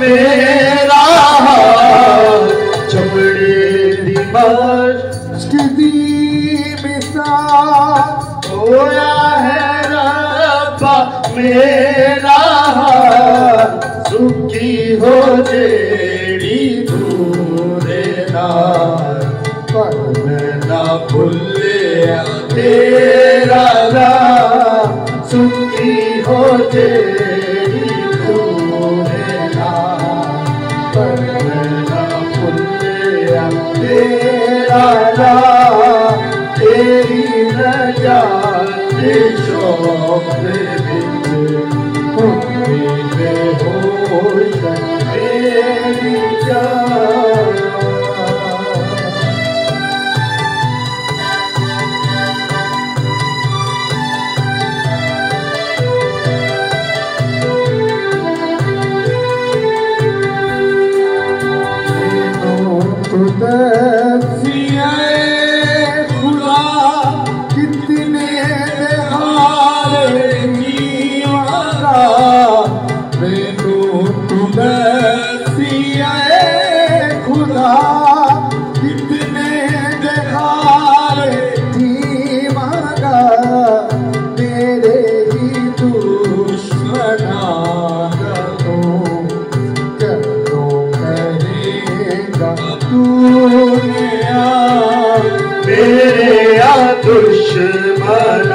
मेरा चमड़े दी मश्क दी मिसाल होया है रब्बा मेरा सुखी हो जेड़ी दूरे नाल पर मैं ना भुलिया तेरा नाम सुखी हो जेड़ी दूरे नाल पर मैं ना भुलिया तेरा नाम तेरी नजात शौक विच बेहोश मेरी जान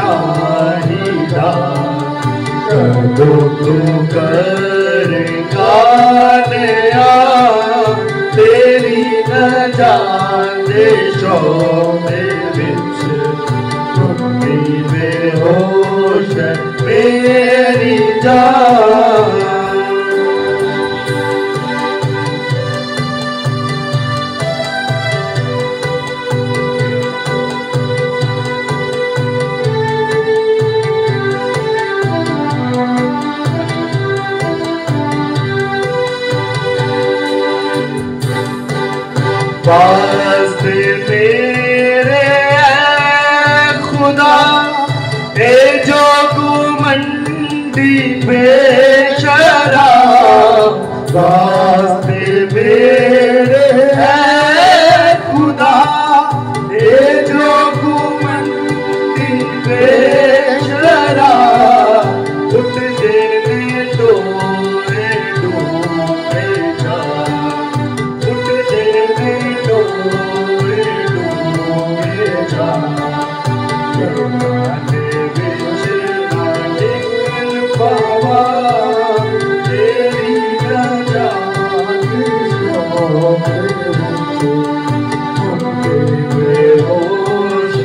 दुश्मनाहिदा कदों तू करेगा नया तेरी न जाने शौक़ विच तुमी बेहोश मेरी जान वास्ते मेरे खुदा ए जो गुमंडी बेशरा वास्ते मेरे खुदा ए जो गुमंडी बेशरा उठ देने डोरे डूबे जा उठ देने डोरे डूबे जा गाने विच ना निकल पावा तेरी नजात शौक़ विच होके बेहोश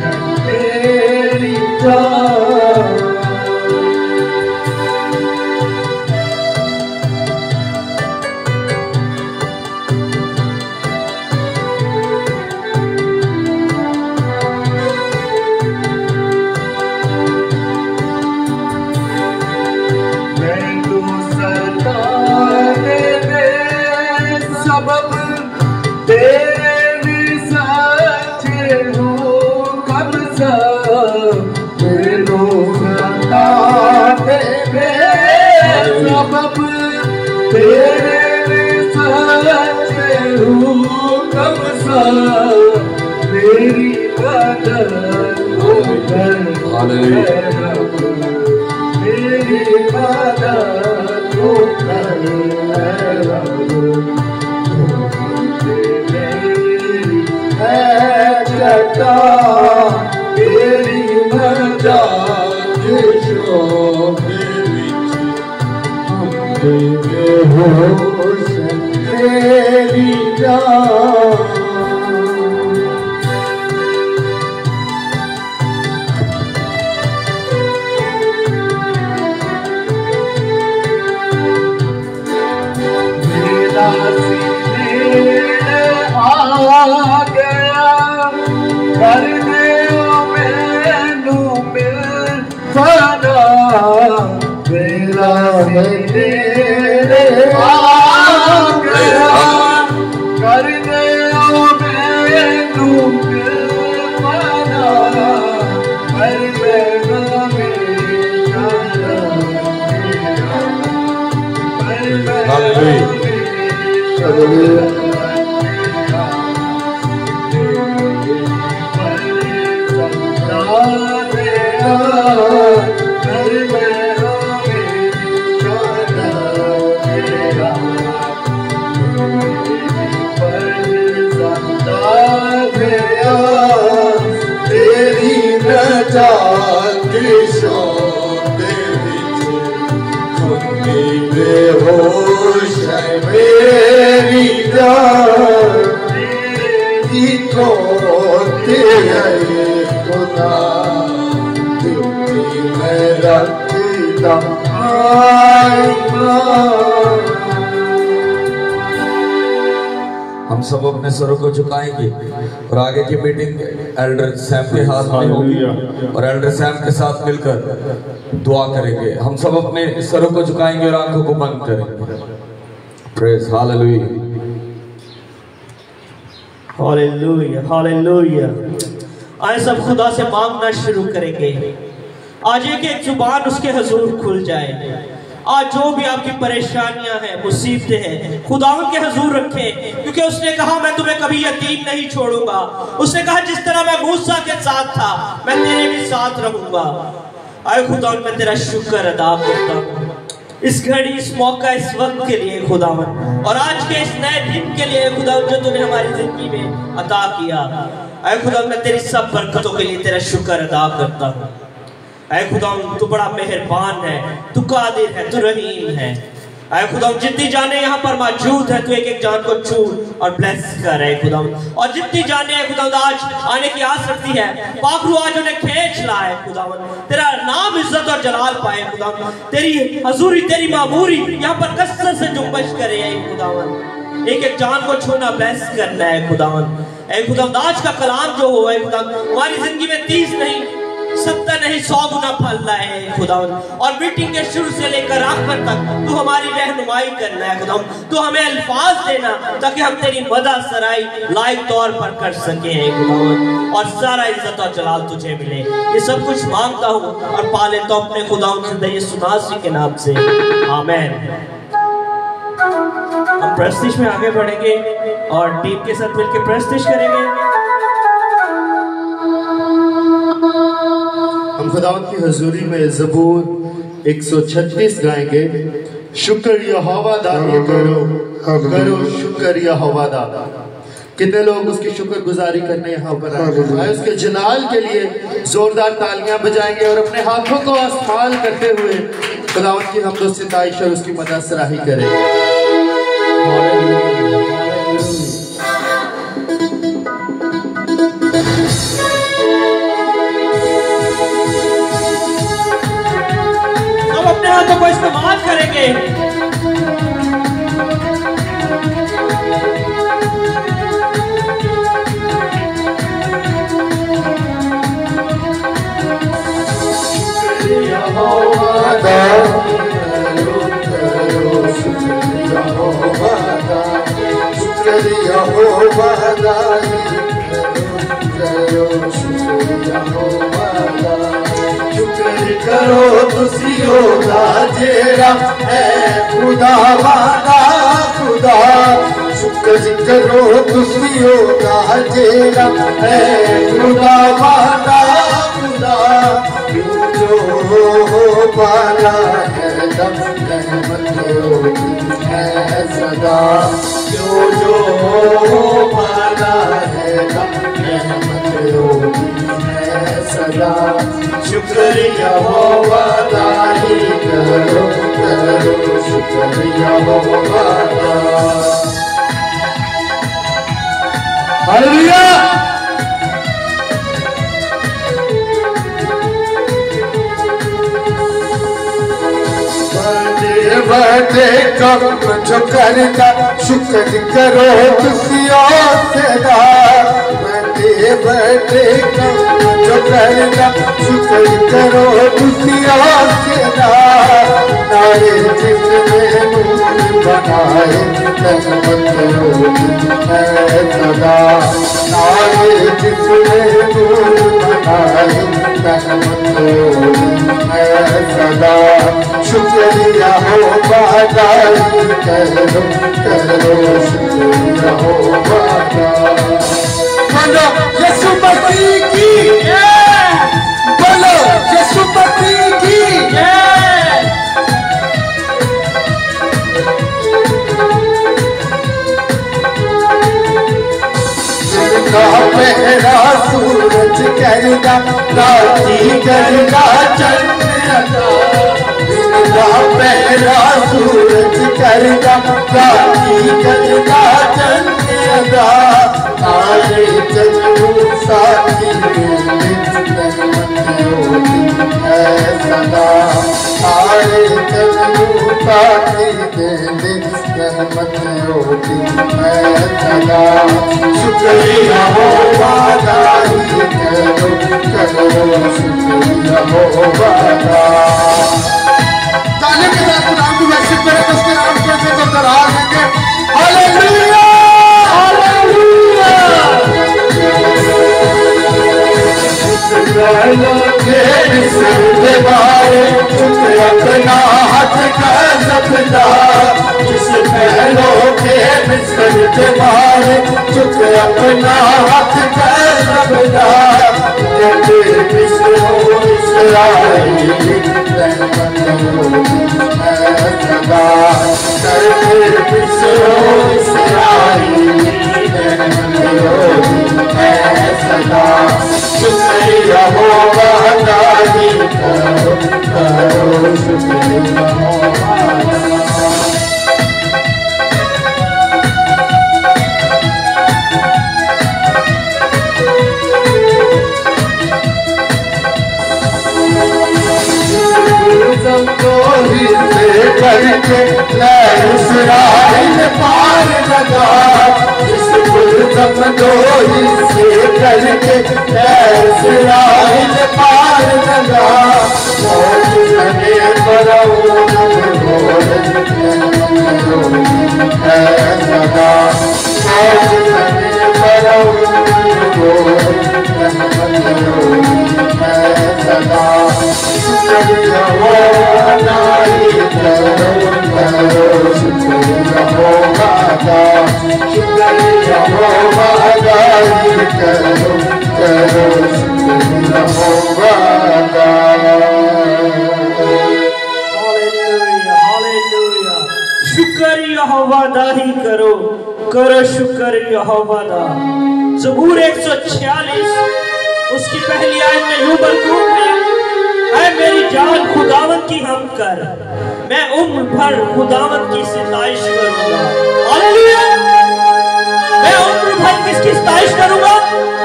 तेरी जान सबब तेरे सच्चे हो कब सब तेरो सताते सबब तेरे सच्चे हो कब सब तेरी मदद हो मेरी मदद हो तेरी नजात शौक़ विच बेहोश तेरी जान मेरा सीने आ गया कर दे मैनू मिल जाना मेरा मेरे आ गया कर दे मैनू मिल जाना कर मेरा मेरा हम सब अपने सरों को झुकाएंगे और आगे की मीटिंग एल्डर सैम के हाथ में होगी और एल्डर सैम के साथ मिलकर दुआ करेंगे। हम सब अपने सरों को झुकाएंगे और आंखों को बंद करेंगे। Praise hallelujah, hallelujah, hallelujah. आए सब खुदा से मांगना शुरू करेंगे। आज एक जुबान उसके हुजूर खुल जाए। आज जो भी आपकी परेशानियां हैं, मुसीबतें हैं, खुदा के हुजूर रखें, क्योंकि उसने कहा मैं तुम्हें कभी यतीम नहीं छोड़ूंगा। उसने कहा जिस तरह मैं मूसा के साथ था मैं तेरे भी साथ रहूंगा। आए खुदा मैं तेरा शुक्र अदा करता हूँ इस घड़ी, इस मौका, इस वक्त के लिए खुदावन, और आज के इस नए दिन के लिए खुदावन जो तूने हमारी जिंदगी में अता किया। आए खुदा मैं तेरी सब बरकतों के लिए तेरा शुक्र अदा करता हूँ। ऐ खुदा तू बड़ा मेहरबान है, तू कादिर है, तू रहीम है। ऐ खुदा जितनी जाने यहाँ पर मौजूद है तू एक एक जान को छू और ब्लेस कर है खुदा। और जितनी जाने है खुदा आज आने की आस रखती है, पाखरू आज उन्हें खींच ला है खुदा। तेरा नाम इज्जत और जलाल पाए खुदा, तेरी हजूरी तेरी मामूरी यहाँ पर कसरत से जुम्बश करे है खुदावन। एक एक जान को छूना ब्लेस करना है खुदावन। ऐ खुदा आज का कलाम जो हो खुदा हमारी जिंदगी में 30 नहीं 70 नहीं 100 गुना फल लाए है खुदावन। और मीटिंग के शुरू से लेकर आखिर तक तू हमारी रहनुमाई करना है खुदावन। तू हमें अल्फाज देना ताकि हम तेरी मदद सराई लायक तौर पर कर सके हैं खुदावन, और सारा इज्जत और जलाल तुझे मिले। ये सब कुछ मांगता हूँ और पाले तो अपने खुदावन से यीशु मसीह के नाम से, आमीन। हम प्रस्तुति में आगे बढ़ेंगे और टीम के साथ मिलकर प्रस्तुति करेंगे। हम खुदावंद की हजूरी में ज़बूर 136 गाएंगे। शुक्र यहोवा दा करो, करो शुक्र यहोवा दा। कितने लोग उसकी शुक्रगुजारी करने यहाँ पर आए, उसके जलाल के लिए जोरदार तालियां बजाएंगे और अपने हाथों को आसमान करते हुए खुदावंद की हमदो सिताइश और उसकी मदद सराही करेंगे। अपने हाथों को इस्तेमाल करेंगे। करो तुसियो जेरा है खुदा वादा खुदा। शुक्र करो तुसियो जेरा है खुदा वादा खुदा। जो पाला है दम रहमत होती है सदा। जो पाला है दम रहमत होती है सदा। शुक्रिया होवा दाही करो, करो शुक्रिया होवा दा। हालेलुया। बड़े कम जो करता शुक्र करो तुसियो सदा। बड़े कम जो करता शुक्र करो तुसियो सदा। नारे जिसने नूर बनाए रहमत होती है सदा। नारे जिसने नूर बनाए सदा शुक्रिया हो बादारी करो शुक्रिया हो बादारी। बोलो यीशु मसीह की बोलो यीशु मसीह की पहरा सूरज करदा राती करदा चंद्र पहरा सूरज करदा राती करदा चंद्र तारे चलू साथी है सदा तारे चलू साथी रहमत होती है सदा शुक्रिया हो बादारी करो शुक्रिया हो बादा। ताली के साथ नाम को वर्शिप करें तो उसके नाम को से तो करा देंगे हालेलुया हालेलुया। के बिसरते बारे अपना हाथ का सबदा जिस पहलों के बिसरते बारे चुप अपना हाथ का सबदा जब बिसरो इसराइली रहमत होती है सदा जब बिसरो इसराइली रहमत होती है सदा शुक्रिया हो बादारी करो शुक्रिया हो करके इसराइल पार लगा इस गुलदम दोही से करके इसराइल पार लगा मौत सने बरऊन है सदा मौत सने बरऊन है सदा शुक्रिया हो बादारी करो शुक्रिया हो बादा शुक्रिया हो बादारी करो शुक्रिया हो बादा। शुक्रिया हो बादारी करो शुक्रिया हो बादा। ज़बूर 146 उसकी पहली आयत में यूं मरकूब है ऐ मेरी जान खुदावंद की हम कर मैं उम्र भर खुदावंद की सिताइश करूंगा। हालेलुया। मैं उम्र भर किसकी सिताइश करूंगा?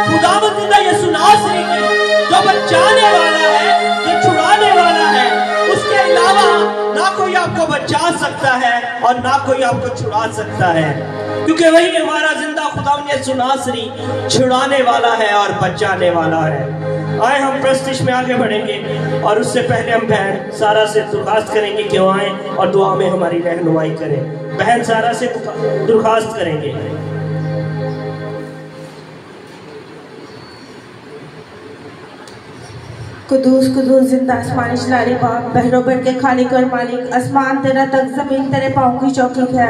खुदावंद यीशु नासरी की जो बचाने वाला है जो छुड़ाने वाला है। उसके अलावा ना कोई आपको बचा सकता है और ना कोई आपको छुड़ा सकता है क्योंकि वही हमारा जिंदा खुदावंद यीशु नासरी छुड़ाने वाला है और बचाने वाला है। आए हम प्रस्तिश में आगे बढ़ेंगे और उससे पहले हम बहन सारा से दरखास्त करेंगे कि वो आए और दुआ में हमारी रहनुमाई करें। बहन सारा से दरखास्त करेंगे। कुदूस कुदूस जिंदा आसमानी जलाली बाप बहरों बढ़ के खालिक और मालिक आसमान तेरा तक जमीन तेरे पाँव की चौकी है।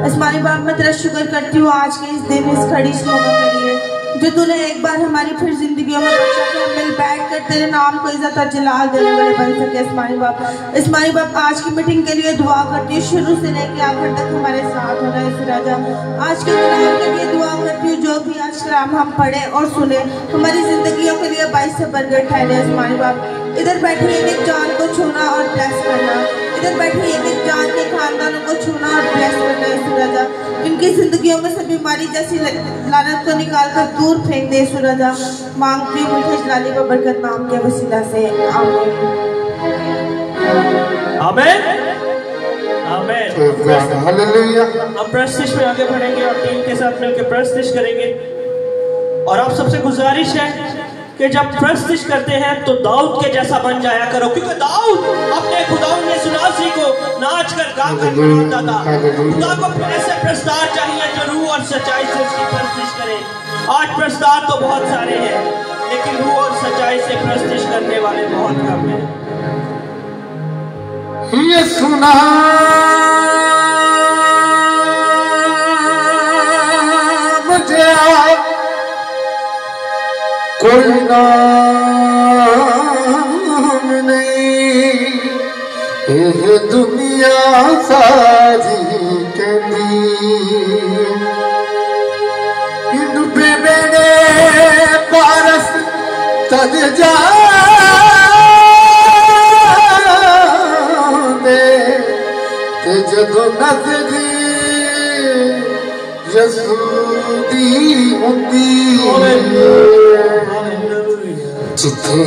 आसमानी बाप मैं तेरा शुक्र करती हूँ आज के इस दिन इस खड़ी स्लोगन के लिए जो तूने एक बार हमारी फिर जिंदगियों में बचा के हम मिल बैठ कर तेरे नाम को इज्जत और जलाल देने वाले बन सके। आसमानी बाप आज की मीटिंग के लिए दुआ करती हूँ शुरू से लेकर आखिर तक हमारे साथ होना है राजा। आज के कलाम के लिए दुआ करती हूँ जो भी आज कलाम हम पढ़े और सुने हमारी जिंदगियों के लिए बाइस से बरकत ठहरे। आसमानी बाप इधर बैठे एक एक जान को छूना और ब्लेस करना, इधर बैठे एक एक जान के खानदानों को छूना और ब्लेस करना है राजा। इनकी जिंदगियों में से बीमारी जैसी लानत को निकाल कर दूर फेंक दे राजा। मांगती हूँ मीठे जलाली को बरकत नाम के वसीला से आमीन आमीन आमीन। हालेलुया। अब प्रस्तिश में आगे बढ़ेंगे और टीम के साथ मिलकर प्रस्तिश करेंगे। और आप सबसे गुजारिश है कि जब प्रस्तिश करते हैं तो दाऊद के जैसा बन जाया करो क्योंकि दाऊद अपने खुदावंद ने सुनासी को नाच कर गा कर मनाता था। खुदा को ऐसे प्रस्तार चाहिए जो रूह और सच्चाई से उसकी प्रस्तिश करे। आज प्रस्तार तो बहुत सारे हैं लेकिन रूह और सच्चाई से प्रस्तिश करने वाले बहुत कम हैं। ये सुना मुझे कोई नाम नहीं, ये दुनिया सारी कहती डूबे मेरे पारस तद जा जदों नज़री यसूदी हुंदी जिथे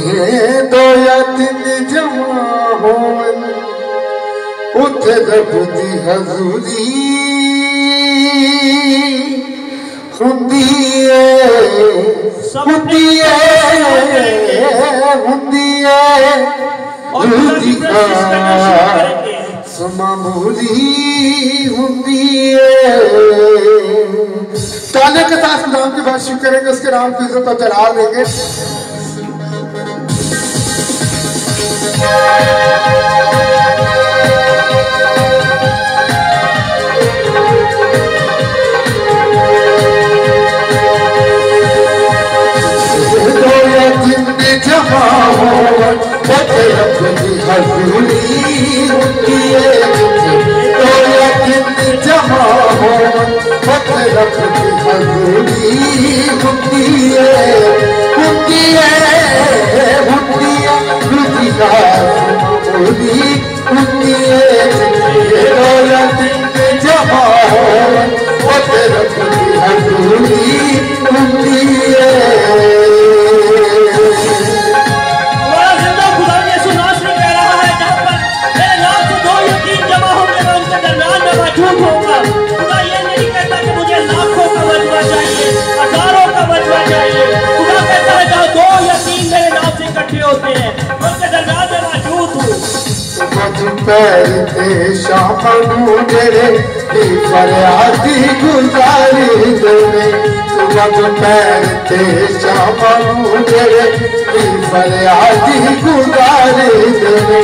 दो या तीन जमा होवन उथे रब दी हजूरी हुंदी मामूली हुंदी ताले के साथ नाम की बात शुरू करेंगे, उसके नाम की इज्जत और जलाल देंगे। जमा हो अपनी हजूरी होती है, तो यकीन जमा हो अपनी हजूरी होती है, होती है, होती है, होती है, तो यकीन जमा हो अपनी हजूरी होती है। पैरते शाम मेरे फरियादी गुजारी देने, तुम पैरते शाम मेरे फरियादी गुजारी देने,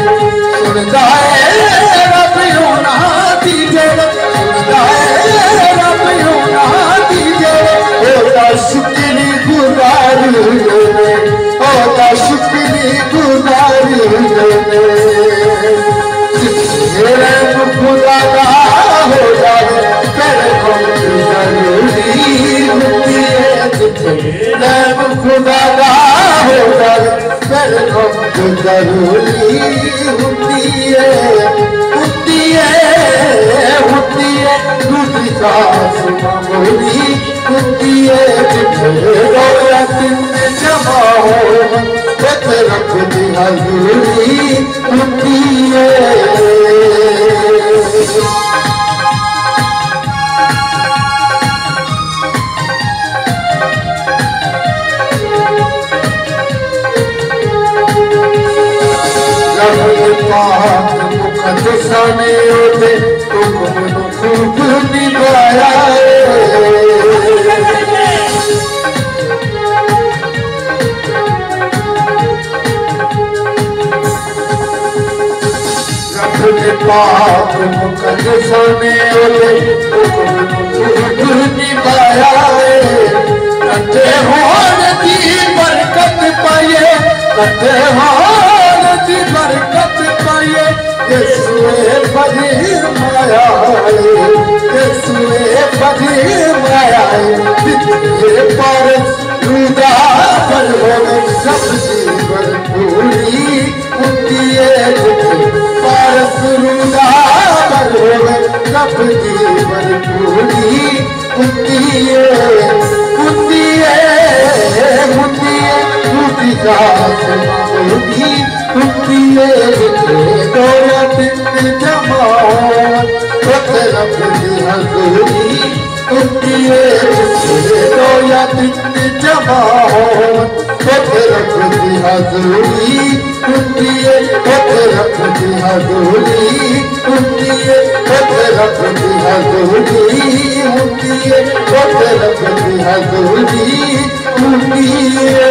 सुनता है रब होना दीजे, सुनता है रब होना दीजे, ओदा शुक्री गुजारी देने, ओदा शुक्री गुजारी देने। खुदा का हो जाए तेरे को जरूरी होती है, खुदा का हो जाए तेरे को जरूरी होती है, होती है, होती है, दूसरी सास मामूली होती है, जमा हो रखती हजूरी होती है। मुकदसाने होते तुमने खूब निभाया पाक मुकदसाने होते खूब निभाया, कटे होन की बरकत पाइए, कटे होन की बरकत पाइए, यसुए फजीर माया, यसुए फजीर माया, जितने पर रुदा पर होवे सब जीवन पूरी होती है, पारस रुदा पर होवे सब जीवन पूरी होती है, होती है, होती है, होती होती होती है, तो जमा रखती हजूरी होती है, तो जमा रखती हजूरी होती है, रखती हजूरी होती है, रखती हजूरी होती है, रखती हजूरी होती है।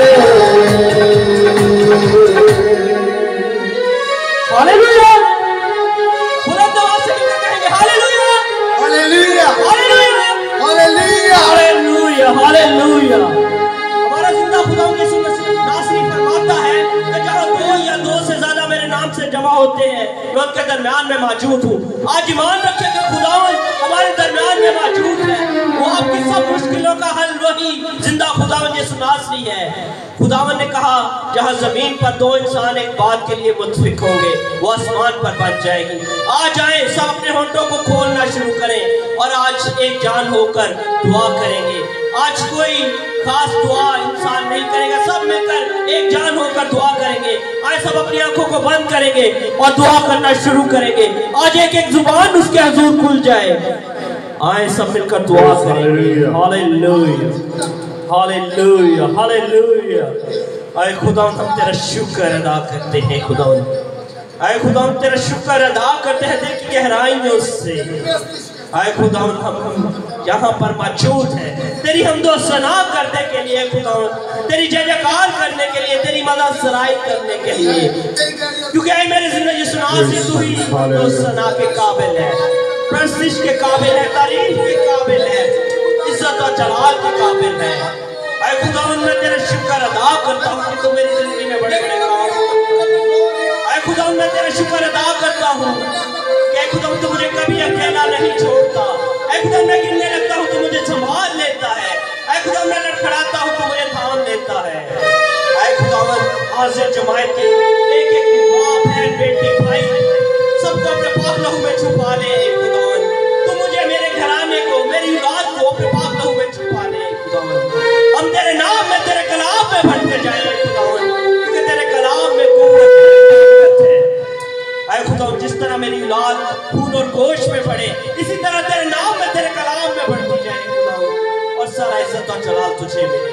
जगह 2 से ज्यादा मेरे नाम से जमा होते हैं मैं उनके दरमियान में मौजूद हूँ। आज ईमान रखे कि खुदावन हमारे दरमियान में मौजूद है। वो आपकी सब मुश्किलों का हल वही जिंदा खुदावन यीशु नासरी है। खुदावन ने कहा जहाँ जमीन पर 2 इंसान एक बात के लिए मुत्फिक होंगे वो आसमान पर बन जाएगी। आ जाए सब अपने होंठों को खोलना शुरू करें और आज एक जान होकर दुआ करेंगे। आज कोई खास दुआ इंसान नहीं करेगा, सब मिलकर एक जान होकर दुआ करेंगे। आए सब अपनी आंखों को बंद करेंगे और दुआ करना शुरू करेंगे। आज एक एक जुबान उसके हुजूर खुल जाए। आए सब मिलकर दुआ करेंगे। Hallelujah hallelujah hallelujah. आए खुदा हम तेरा शुक्र अदा करते हैं। खुदा आए खुदा हम तेरा शुक्र अदा करते हैं दिल की गहराइयों से। आए खुदा हम यहाँ पर मौजूद है तेरी हमदो सना करने के लिए, खुदा तेरी जय जयकार करने के लिए, तेरी मदद सराय करने के लिए, क्योंकि आए मेरे जिंदगी सुना से तू ही हमदो सना के काबिल है, प्रस्तिश के काबिल है, तारीफ के काबिल है, इज्जत और जलाल के काबिल है। आए खुदा मैं तेरा शुक्र अदा करता हूँ कि तू मेरी जिंदगी में बड़े बड़े काम करता। आए खुदा मैं तेरा शुक्र अदा करता हूँ कि खुदा तू मुझे कभी अकेला नहीं छोड़ता। ऐ खुदा मैं गिरने लगता हूँ तो मुझे संभाल लेता है। ऐ खुदा मैं लड़खड़ाता हूँ तो मुझे थाम लेता है। ऐ खुदावन हाजिर जमात के एक एक बाप है, बेटी, भाई सबको अपने पाक लहू में छुपा ले। खुदावन तू मुझे मेरे घराने को, मेरी औलाद को अपने पाक लहू में छुपा ले। खुदावन हम तेरे नाम में, तेरे कलाम में बढ़ते जाएंगे खुदावन, क्योंकि तेरे कलाम में कुव्वत है। ऐ खुदा जिस तरह मेरी औलाद खून और गोश्त में बढ़े इसी तरह तेरे नाम में, तेरे कलाम में बढ़ती जाए खुदा, और सारा इज्जत और जलाल तुझे मिले।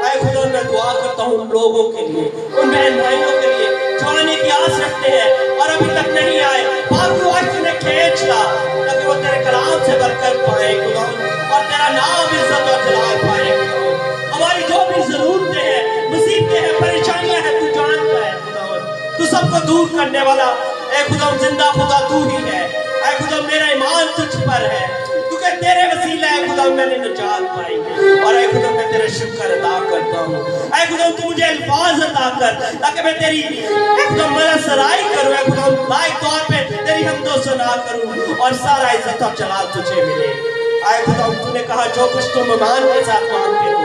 ऐ खुदा मैं दुआ करता हूँ उन लोगों के लिए, उन बहन भाइयों के लिए जो आने की आस रखते हैं और अभी तक नहीं आए। बाकी आज तूने खींच ला ताकि वो तेरे कलाम से बरकत पाए खुदा, और तेरा नाम इज्जत और जलाल पाए खुदा। हमारी जो भी जरूरतें हैं, मुसीबतें हैं, परेशानियां हैं, तू जानता है खुदा, तू सबको दूर करने वाला। ऐ खुदा जिंदा खुदा तू ही है। ऐ खुदा मेरा ईमान तुझ पर है, क्योंकि तेरे वसीले है खुदा मैंने निजात पाई। और ऐ खुदा मैं तेरा शुक्र अदा करता हूँ। ऐ खुदा तू मुझे अल्फाज अता कर ताकि मैं तेरी खुदा मदद सराई करूँ। ऐ खुदा लायक तौर पे तेरी हमदो सना करूँ और सारा इज्जत और जलाल तुझे मिले। ऐ खुदा तूने कहा जो कुछ तुम ईमान के साथ मांगते हो,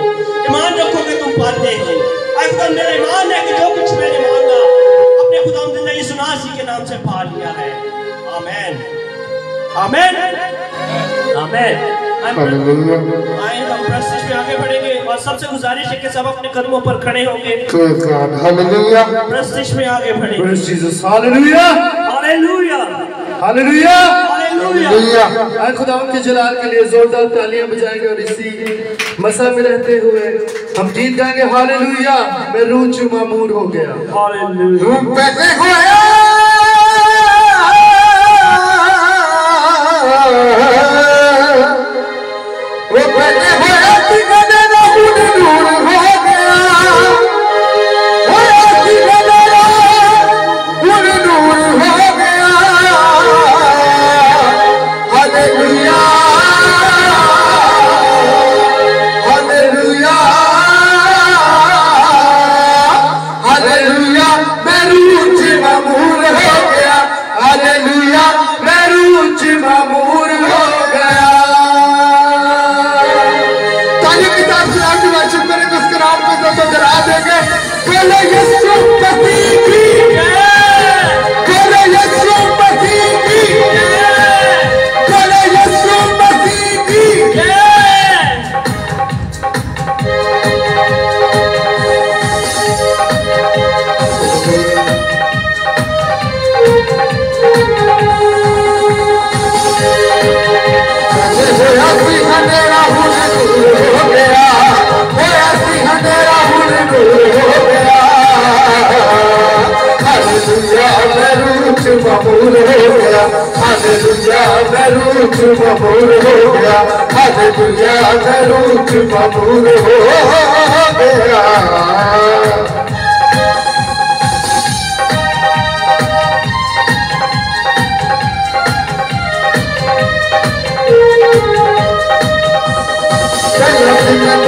ईमान रखोगे तुम पाते हो। ऐ खुदा मेरा ईमान है कि जो कुछ मैंने मांगा अपने खुदा जिंदगी सुनासी के नाम से पा लिया है। आमीन आमीन आमीन। आए हम प्रस्तुत में आगे बढ़ेंगे और सबसे गुजारिश है कि सब अपने कदमों पर खड़े होंगे। हालेलुया प्रस्तुत में आगे बढ़ेंगे। Praise Jesus, hallelujah hallelujah hallelujah hallelujah. आए खुदा के जलाल के लिए जोरदार तालियां बजाएंगे और इसी मसा में रहते हुए हम गीत गाएंगे। हालेलुया मैं रूह चू मामूर हो गया। हालेलुया पैसे हुए वो पैसे हुए ठिकाने ना दूर हो गया, वो ठिकाने ना दूर हो गया। हालेलुया हालेलुया हालेलुया मैं रूह च मामूर हो गया। हालेलुया मैं रूह च मामूर हो गया। ताली की तारीफ से आपकी वर्शिप करें तो उसके नाम को दोस्तों जला देंगे। बोलो यीशु मसीह की जय, बोलो यीशु मसीह की जय, बोलो यीशु मसीह की जय। अंधेरा हो गया, अंधेरा हो गया। हालेलुया मैं रूह च मामूर हो गया। हालेलुया मैं रूह च मामूर हो गया। हालेलुया मैं रूह च मामूर हो गया।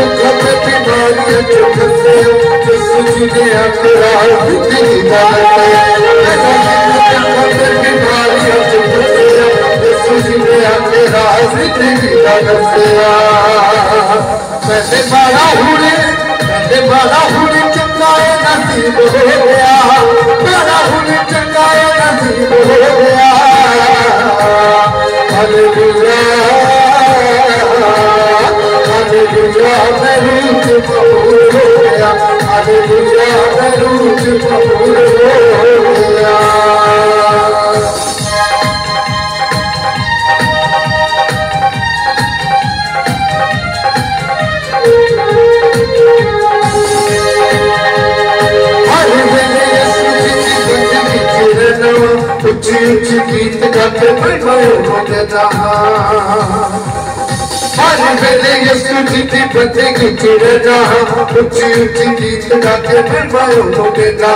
बीमारियां जो फंसे तुझे अंतरा जिंदगी दाता तुझे अंतरा जिंदगी दाता मैंने बड़ा हुए चंगाए नसीब हो गया बड़ा हुए चंगाए नसीब हो गया हालेलुया हालेलुया मैं रूठ कबूल हो गया हालेलुया मैं रूठ कबूल हो गया ऊंची ऊंची गीत गाते बढ़ाओ देता हर वेले यीशु जी की बंदे की चिरना ऊंची ऊंची गीत गाते बढ़ाओ देता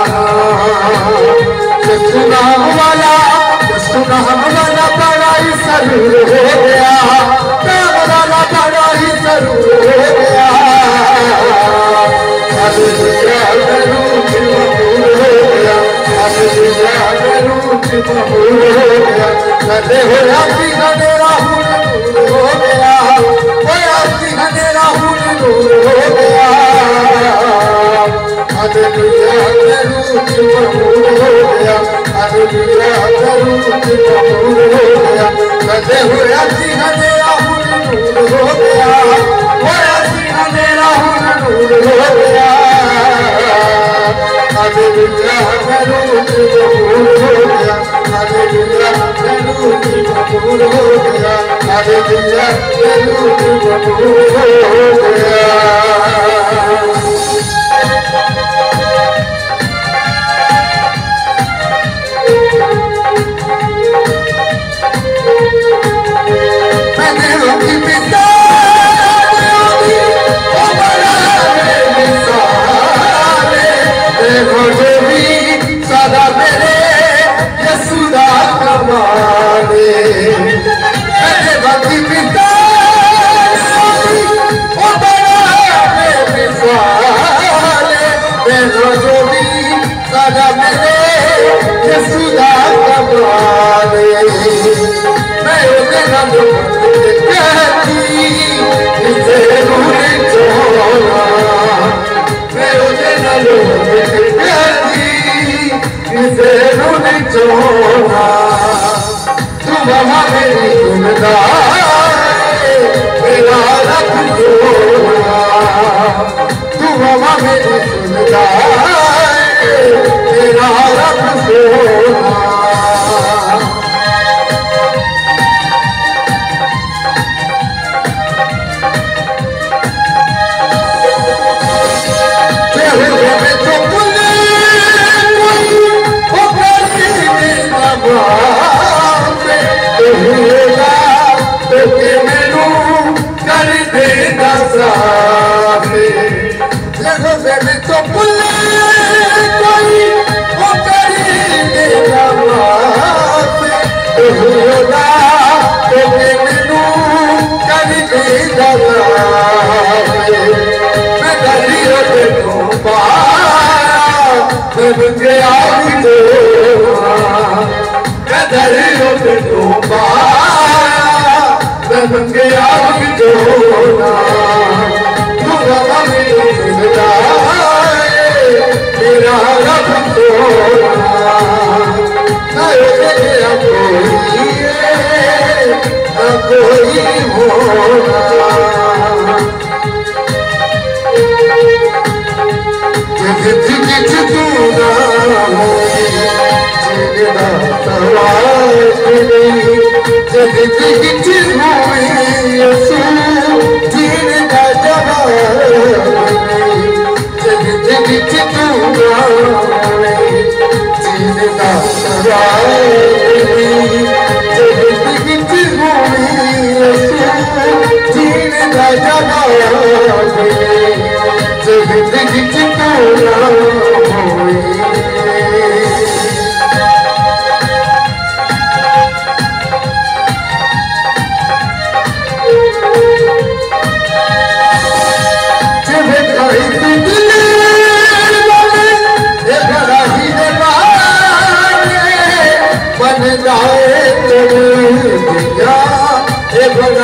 यीशु नाम वाला बड़ा ही जरूर हो गया नाम वाला बड़ा ही जरूर हो गया हालेलुया रूठ कबूल हो गया हालेलुया रूठ कबूल हो गया कदे होया सी हनेरा हुन दूर हो गया होया सी हनेरा हुन दूर हो गया हालेलुया रूठ कबूल हो गया हालेलुया रूठ कबूल हो गया कदे होया सी हनेरा हुन दूर हो गया होया सी हनेरा हुन दूर हो गया हालेलुया रूठ कबूल हो गया हालेलुया रूठ कबूल हो गया हालेलुया रूठ कबूल हो गया मैंने रोकी पिता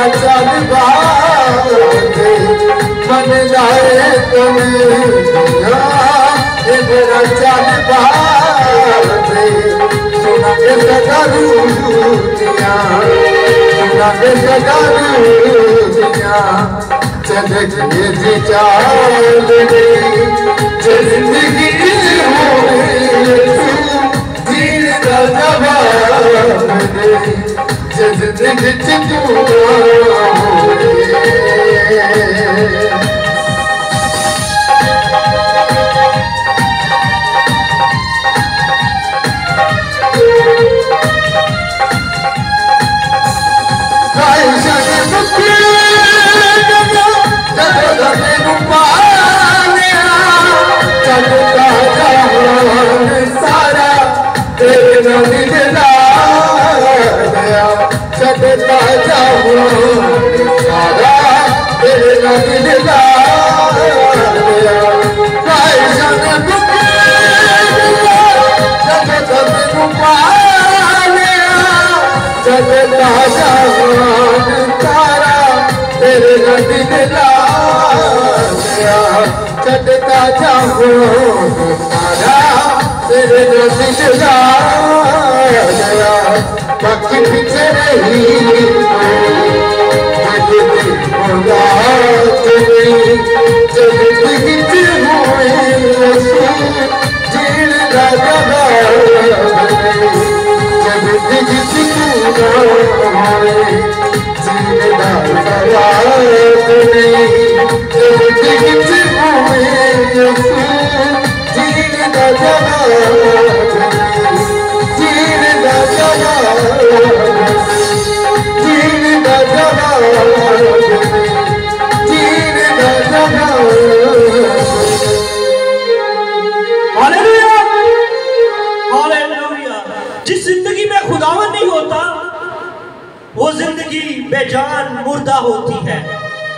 मेरा चाल बाजे मन लाए तुम्हें ये मेरा चाल बाजे सुना के सगारूदियाँ सुना के सगारूदियाँ चले गए जी चाल गई जिंदगी हो जीने का जवाब नहीं जिंदगी तू सारा तेरा दिला चलता जाऊं सारा तेरा दिला चलता जाऊं सारा तेरा दिला चलता जाऊं सारा तेरे दिला बाकी पीछे नहीं जिस जिंदगी में खुदावन नहीं होता वो जिंदगी बेजान मुर्दा होती है,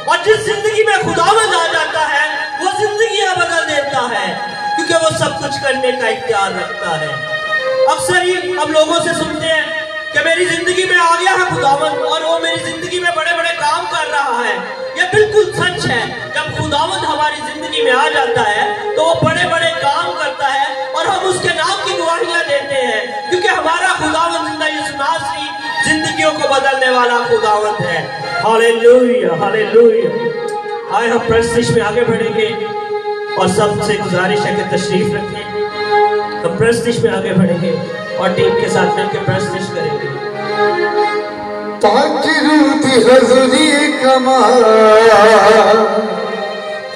और जिस जिंदगी में खुदावन आ जाता है वो जिंदगियां बदल देता है, क्योंकि वो सब कुछ करने का इख्तियार रखता है। अक्सर ही हम लोगों से सुनते हैं कि मेरी जिंदगी में आ गया है खुदावन और वो मेरी जिंदगी में बड़े बड़े काम कर रहा है। ये बिल्कुल सच है। जब खुदावन हमारी जिंदगी में आ जाता है तो वो बड़े बड़े काम करता है और हम उसके नाम की गवाहियां देते हैं, क्योंकि हमारा खुदावन जिंदा यीशु जिंदगियों को बदलने वाला खुदावन है। Hallelujah hallelujah. आए हम प्रस्तुति में आगे बढ़ेंगे और सबसे गुजारिश है कि तशरीफ रखें। हम प्रस्तुति में आगे बढ़ेंगे और टीम के साथ मिलकर प्रस्तुति करेंगे। ताकि रूती हज़ूरी कमा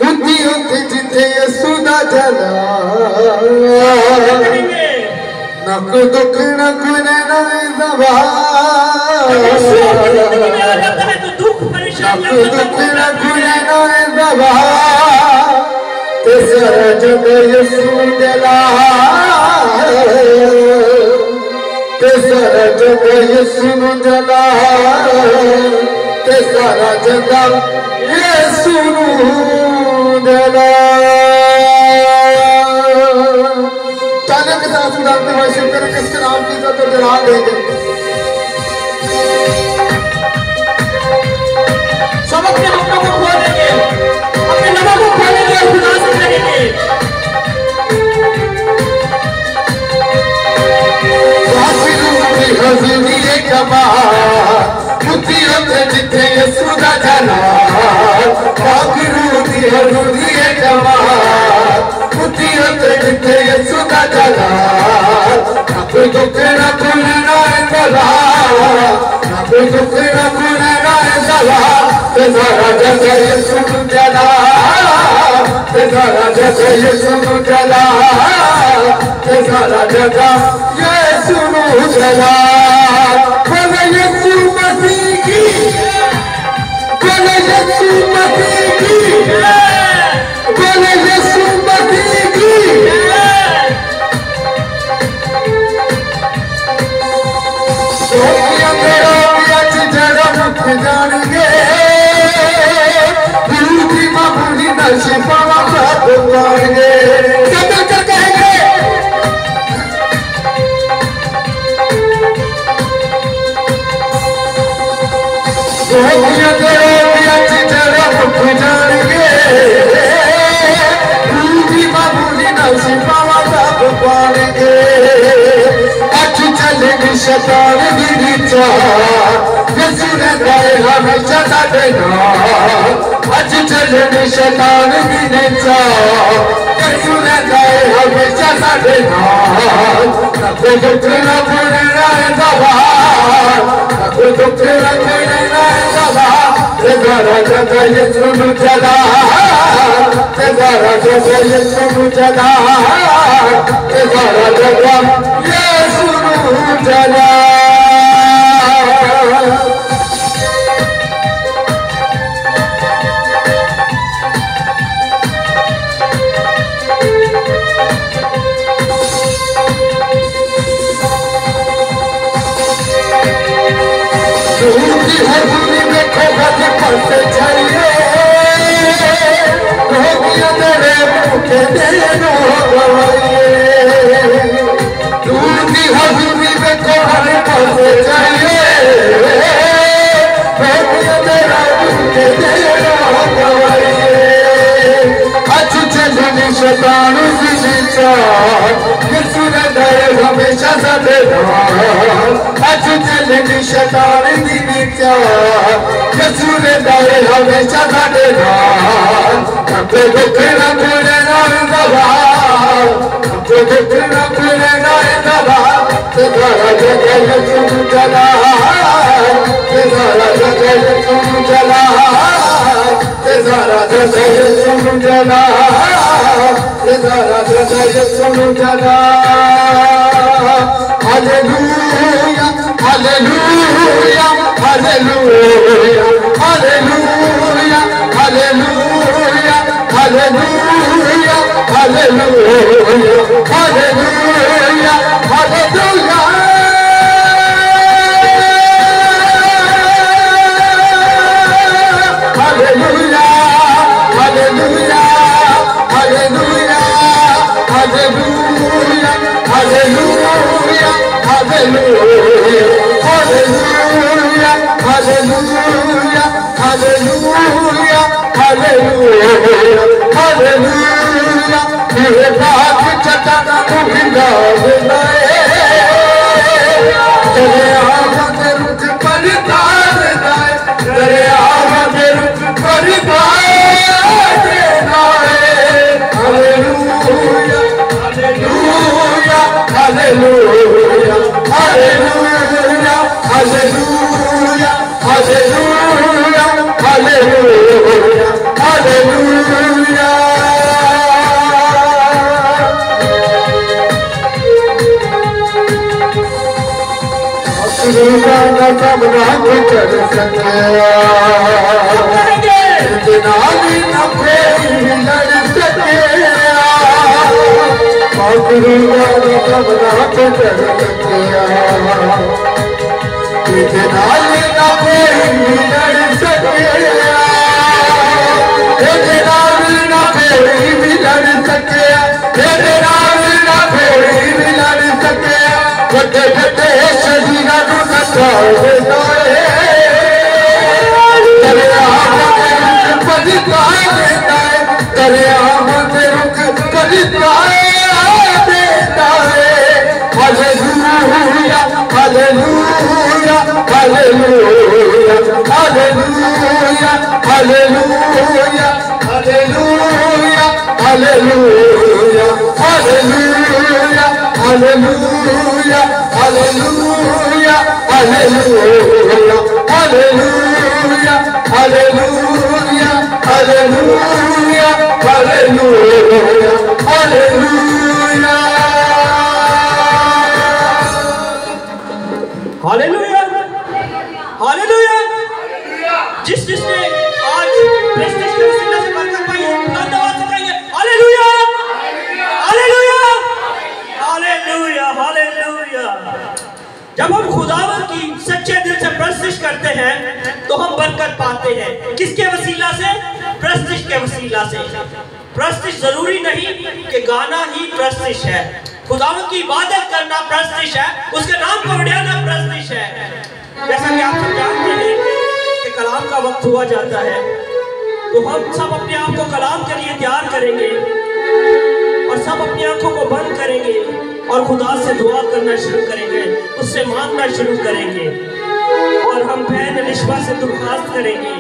उती उती जिथे यसुदा जला नक दुख नक ने नई दबा नक दुख नक ने नई दबा तेरा जग यसु जला तेरा जग यसु जला तेरा जग यसु जला। तालियों के साथ सुनाते हुए शिव करें किसके नाम की इज्जत और जला देंगे। सब अपने हाथों को खोलेंगे, अपने लबों को खोलेंगे और खुदा से कहेंगे। हज़ूरी कमा उती उते जिथे यसुदा जला पागरूदी हज़ूरी कमा उती उते जिथे यसुदा जला नक दुख न खुलना दला नक दुख न खुलना दला तेरा जग यसु जला तेरा जग यसु जला तेरा जग यसु जला। बोले यीशु मसीह की, बोले यीशु मसीह की, बोले यीशु मसीह की। अंधेरा भी अच जड़ा मुख जानेंगे दूधी मामूली नशिफा बात मारेंगे। सब मिलकर कहेंगे रोगियां ते रोगियां चिचड़ा मुख जाएंगे बूढ़ी बाबूली नौसी पावा सब पाएंगे अच्छी चलेगी शैतान दी नीचा यीशु रहता है हमेशा साडे नाल अच्छी चलेगी शैतान दी नीचा यीशु रहता है हमेशा साडे नाल कभी दुख ना पड़ना है बाहर कभी दुख ना पड़ना है बाहर तेरा जगा यीशु नु जगा तेरा जगा यीशु नु जगा तेरा जगा यीशु नु जगा से चाहिए रोगियां तेरे भूखे तेरे दूर की हजूरी में कोहरे पासे चाहिए रोगियां तेरा भूखे तेरे अच्छी चलनी शैतान की नीचा यीशु रहता है हमेशा साडे नाल अच्छी चलनी शैतान की नीचा यीशु रहता है हमेशा साडे नाल कभी दुख ना पड़ना बाहर कभी दुख ना पड़ना बाहर तेरा जगा यीशु नु जगा तेरा जगा यीशु नु जगा तेरा जगा यीशु नु जगा तेरा जगा यीशु नु जगा hallelujah hallelujah hallelujah hallelujah hallelujah hallelujah hallelujah hallelujah hallelujah Hallelujah, hallelujah, hallelujah, hallelujah, hallelujah, hallelujah, hallelujah, hallelujah, hallelujah, hallelujah, hallelujah. ये बात चटाना तू बिना बनाए तेरे आवाज़ रुक पर तार दाए तेरे आवाज़ रुक पर तार दाए hallelujah hallelujah hallelujah hallelujah hallelujah hallelujah hallelujah hallelujah ना सामना को कर सके जनाली न कोई लड़ सके ना सामना को कर सके जनाली न कोई लड़ सके जनाली न कोई भी लड़ सके जनाली न कोई भी लड़ सके बड़े बड़े शहीदा हालेलुया हालेलुया जिस जिसने आज प्रेस्टीज के वसीले से बरकत पाई है धन्यवाद करेंगे हालेलुया हालेलुया हालेलुया हालेलुया जब हम खुदावन की सच्चे दिल से प्रस्तिश करते हैं तो हम बरकत पाते हैं किसके वसीला से प्रस्तिश के वसीला से प्रस्तिश जरूरी नहीं कि गाना ही प्रस्तिश है खुदावन की इबादत करना प्रस्तिश है उसके नाम को बढ़ाना प्रस्तिश है जैसा कि आप सब जानते हैं कि कलाम का वक्त हुआ जाता है, तो हम सब अपने आप को कलाम के लिए तैयार करेंगे और सब अपनी आंखों को बंद करेंगे और खुदा से दुआ करना शुरू करेंगे, उससे मांगना शुरू करेंगे। और हम बहन अलिशबा से दरख्वास्त करेंगे,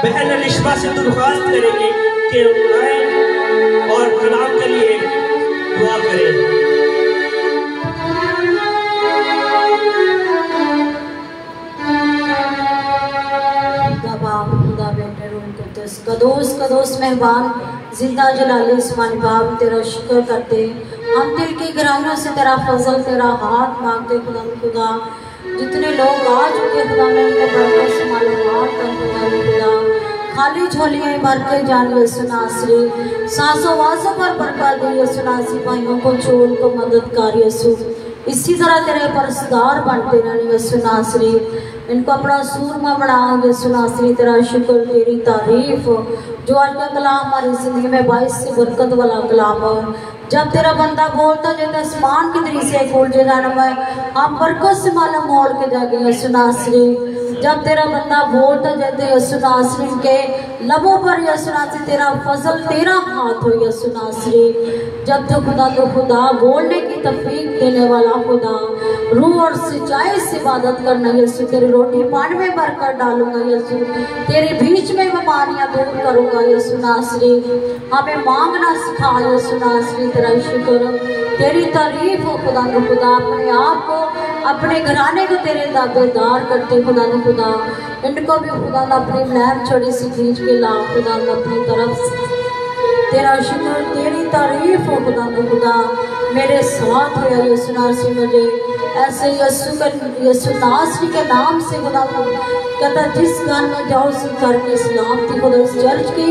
बहन अलिशबा से दरख्वास्त करेंगे कि आए और कलाम के लिए दुआ करें। कदोस कदोस मेहमान जिंदा जलाले इस्मानी बाप तेरा शुक्र करते, हम दिल की गहराइयों से तेरा फजल तेरा हाथ मांगते खुदा खुदा। जितने लोग आ चुके खुदा में उनको बरकत से मालूमात कर खुदा, खाली झोलियाँ भर के जान यसु नासरी, सांसों वासों पर बरकत दे यसु नासरी, भाइयों को छोड़ को मदद कर यसु, इसी तरह तेरे परसदार बनते रहने यसु नासरी, इनको अपना सूरमा बनाओ यसु नासरी। तेरा शुक्र तेरी तारीफ, जो आज का कलाम हमारी जिंदगी में 22 से बरकत वाला कलाम है। जब तेरा बंदा बोलता जैसे आसमान की दृश्य खोल जाना मैं हम बरकत से माला मोड़ के जाके यसु नासरी। जब तेरा बंदा बोलता जैसे यसु नासरी के लबों पर यसु नासरी तेरा फजल तेरा हाथ हो यसु नासरी। जब तो खुदा बोलने की तौफीक देने वाला खुदा, रूह और सच्चाई से इबादत करना यसु, तेरी रोटी पानी में भरकर डालूंगा यसु, तेरे बीच में बीमारियां दूर करूंगा यसु नासरी। हमें मांगना सिखा यसु नासरी। तेरा शुक्र तेरी तारीफ हो खुदा ने खुदा, अपने आप को अपने घराने को तेरे दावेदार करते खुदा ने खुदा, इनको भी खुदा ने अपनी लैब छोड़ी सी खींच के ला खुदा ने अपनी तरफ से। तेरा शुक्र तेरी तारीफ हो खुदा ने खुदा, मेरे साथ हो यसु नासरी। मुझे ऐसे यसु नासरी के नाम से खुदा कहता जिस घर में जाओ उस घर की सलामती खुदा, इस चर्च की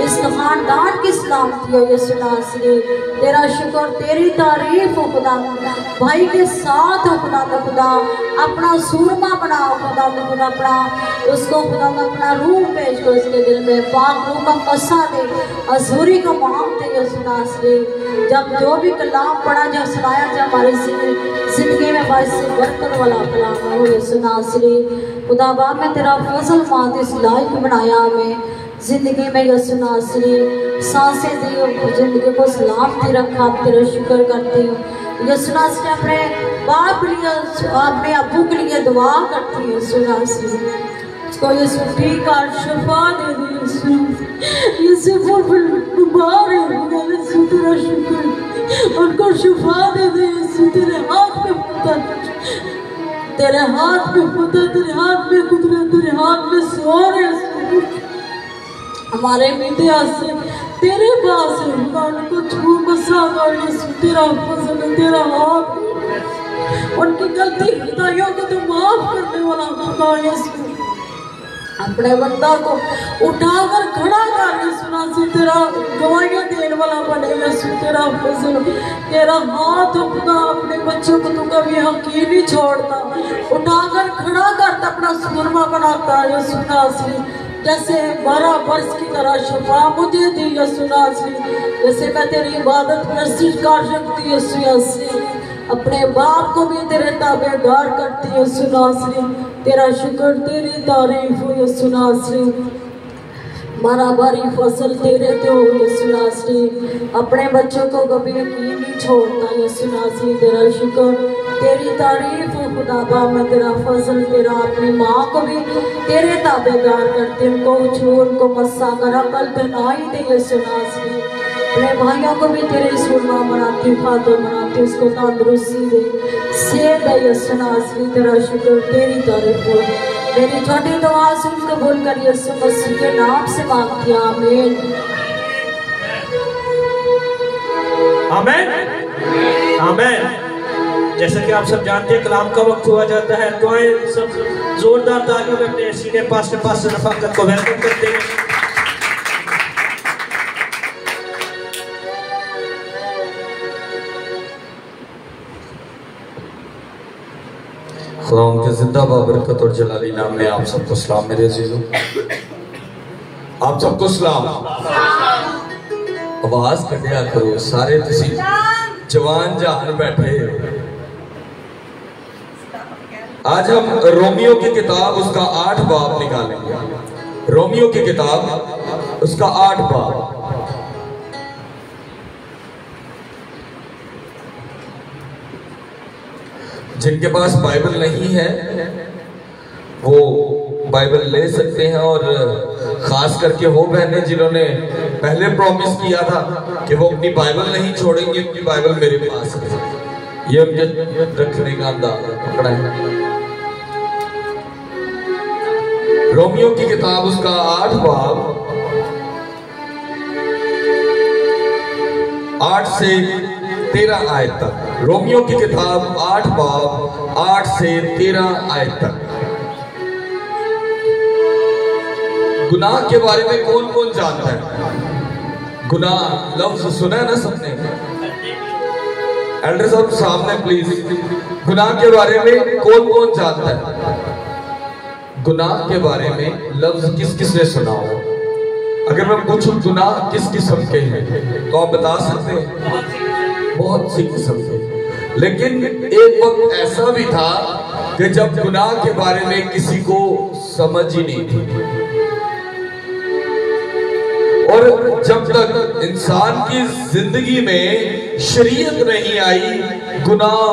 इस खानदान की सलामती हो यसु नासरी। तेरा शुक्र तेरी तारीफ हो खुदा, भाई के साथ हो खुदा ने खुदा, अपना सूरमा बनाओ खुदा ने खुदा, अपना उसको खुदा ने अपना रूह भेज को उसके दिल में पाक रूह का मसा दे, अजूरी को मांगते यसु नासरी। जब जो भी कलाम पढ़ा जब सुनाया जब हमारी जिंदगी में बरकत वाला कलाम हो यसु नासरी। खुदा बाप मैं तेरा फजल मांगती इस लायक बनाया हमें जिंदगी में यसु नासरी, सांसें दी और जिंदगी को सलामती रखा, तेरा शुक्र करती हूँ यसु नासरी। अपने बाप के लिए अपने अबू के लिए दुआ करती हूँ यसु नासरी, उसको यसु ठीक और शफा दे दे यसु, यसु बीमार है यसु, तेरा शुक्र उनको शफा दे दे यसु, तेरे हाथ में पता, तेरे हाथ में पता, तेरे हाथ में कुदरत, तेरे हाथ में सोर है। हमारे मीडिया से तेरे पास है उनको छू बसा यसु, तेरा फजल तेरा हाथ, उनकी गलती खुदाइयों को तो माफ करने वाला खुदा यसु। अपने बंदा को उठाकर खड़ा कर यसु नासरी, तेरा गवाहियां देने वाला बने यसु, तेरा फजल तेरा हाथ खुदा, अपने बच्चों को तो कभी हकीम नहीं छोड़ता, उठाकर खड़ा करता, अपना सूरमा बनाता यसु नासरी। जैसे 12 वर्ष की तरह शफा मुझे दी यसु नासरी, जैसे मैं तेरी इबादत में कर सकती यसु नासरी, अपने बाप को भी तेरे ताबेदार करती यसु नासरी। तेरा शुक्र तेरी तारीफ हो यसु नासरी, मारा बारी फसल तेरे ते हो यसु नासरी, अपने बच्चों को कभी यकीन नहीं छोड़ता यसु नासरी। तेरा शुक्र तेरी तारीफ हो खुदा बाप मैं तेरा फजल तेरा, अपनी माँ को भी तेरे ताबेदार करते, उनको छोड़ को मस्सा करा कल पहनाई दे यसु नासरी। अपने भाइयों को भी तेरे सुरमा बनाती, खादर बनाती, उसको तंदुरुस्ती दे, सेहत दे यसु नासरी। तेरा शुक्र तेरी तारीफ हो, मेरी छोटी दुआ सुन कबूल कर यसु मसीह के नाम से मांगती हूं, आमीन आमीन आमीन। जैसा कि आप सब जानते हैं कलाम का वक्त हुआ जाता है, तो आए सब जोरदार तालियों में अपने सीने पास रफाकत को वेलकम करते हैं। खुदा उनके जिंदा बाबरकत और जलाली नाम में आप सबको सलाम मेरे अजीजों, आप सबको सलाम। आवाज कटिया करो सारे तुसी जवान जहान बैठे आज हम रोमियो की किताब उसका 8 बाब निकालेंगे। रोमियो की किताब उसका 8 बाब। जिनके पास बाइबल नहीं है वो बाइबल ले सकते हैं, और खास करके वो बहनें जिन्होंने पहले प्रॉमिस किया था कि वो अपनी बाइबल नहीं छोड़ेंगी, उनकी बाइबल मेरे पास है। ये उनके रखने का अंदाजा पकड़ा है। रोमियो की किताब उसका 8 बाब 8 से 13 आयत तक। रोमियो की किताब 8 बाब 8 से 13 आयत तक। गुनाह के बारे में कौन कौन जानता है? गुनाह लफ्ज सुना है ना सबने? एल्डर साहब सामने प्लीज। गुनाह के बारे में कौन कौन जानता है? गुनाह के बारे में लफ्ज किस किस ने सुना हो? अगर मैं पूछूं गुनाह किस किस्म के हैं तो आप बता सकते हैं? बहुत सी किस्म के। लेकिन एक वक्त ऐसा भी था कि जब गुनाह के बारे में किसी को समझ ही नहीं थी, और जब तक इंसान की जिंदगी में शरीयत नहीं आई गुनाह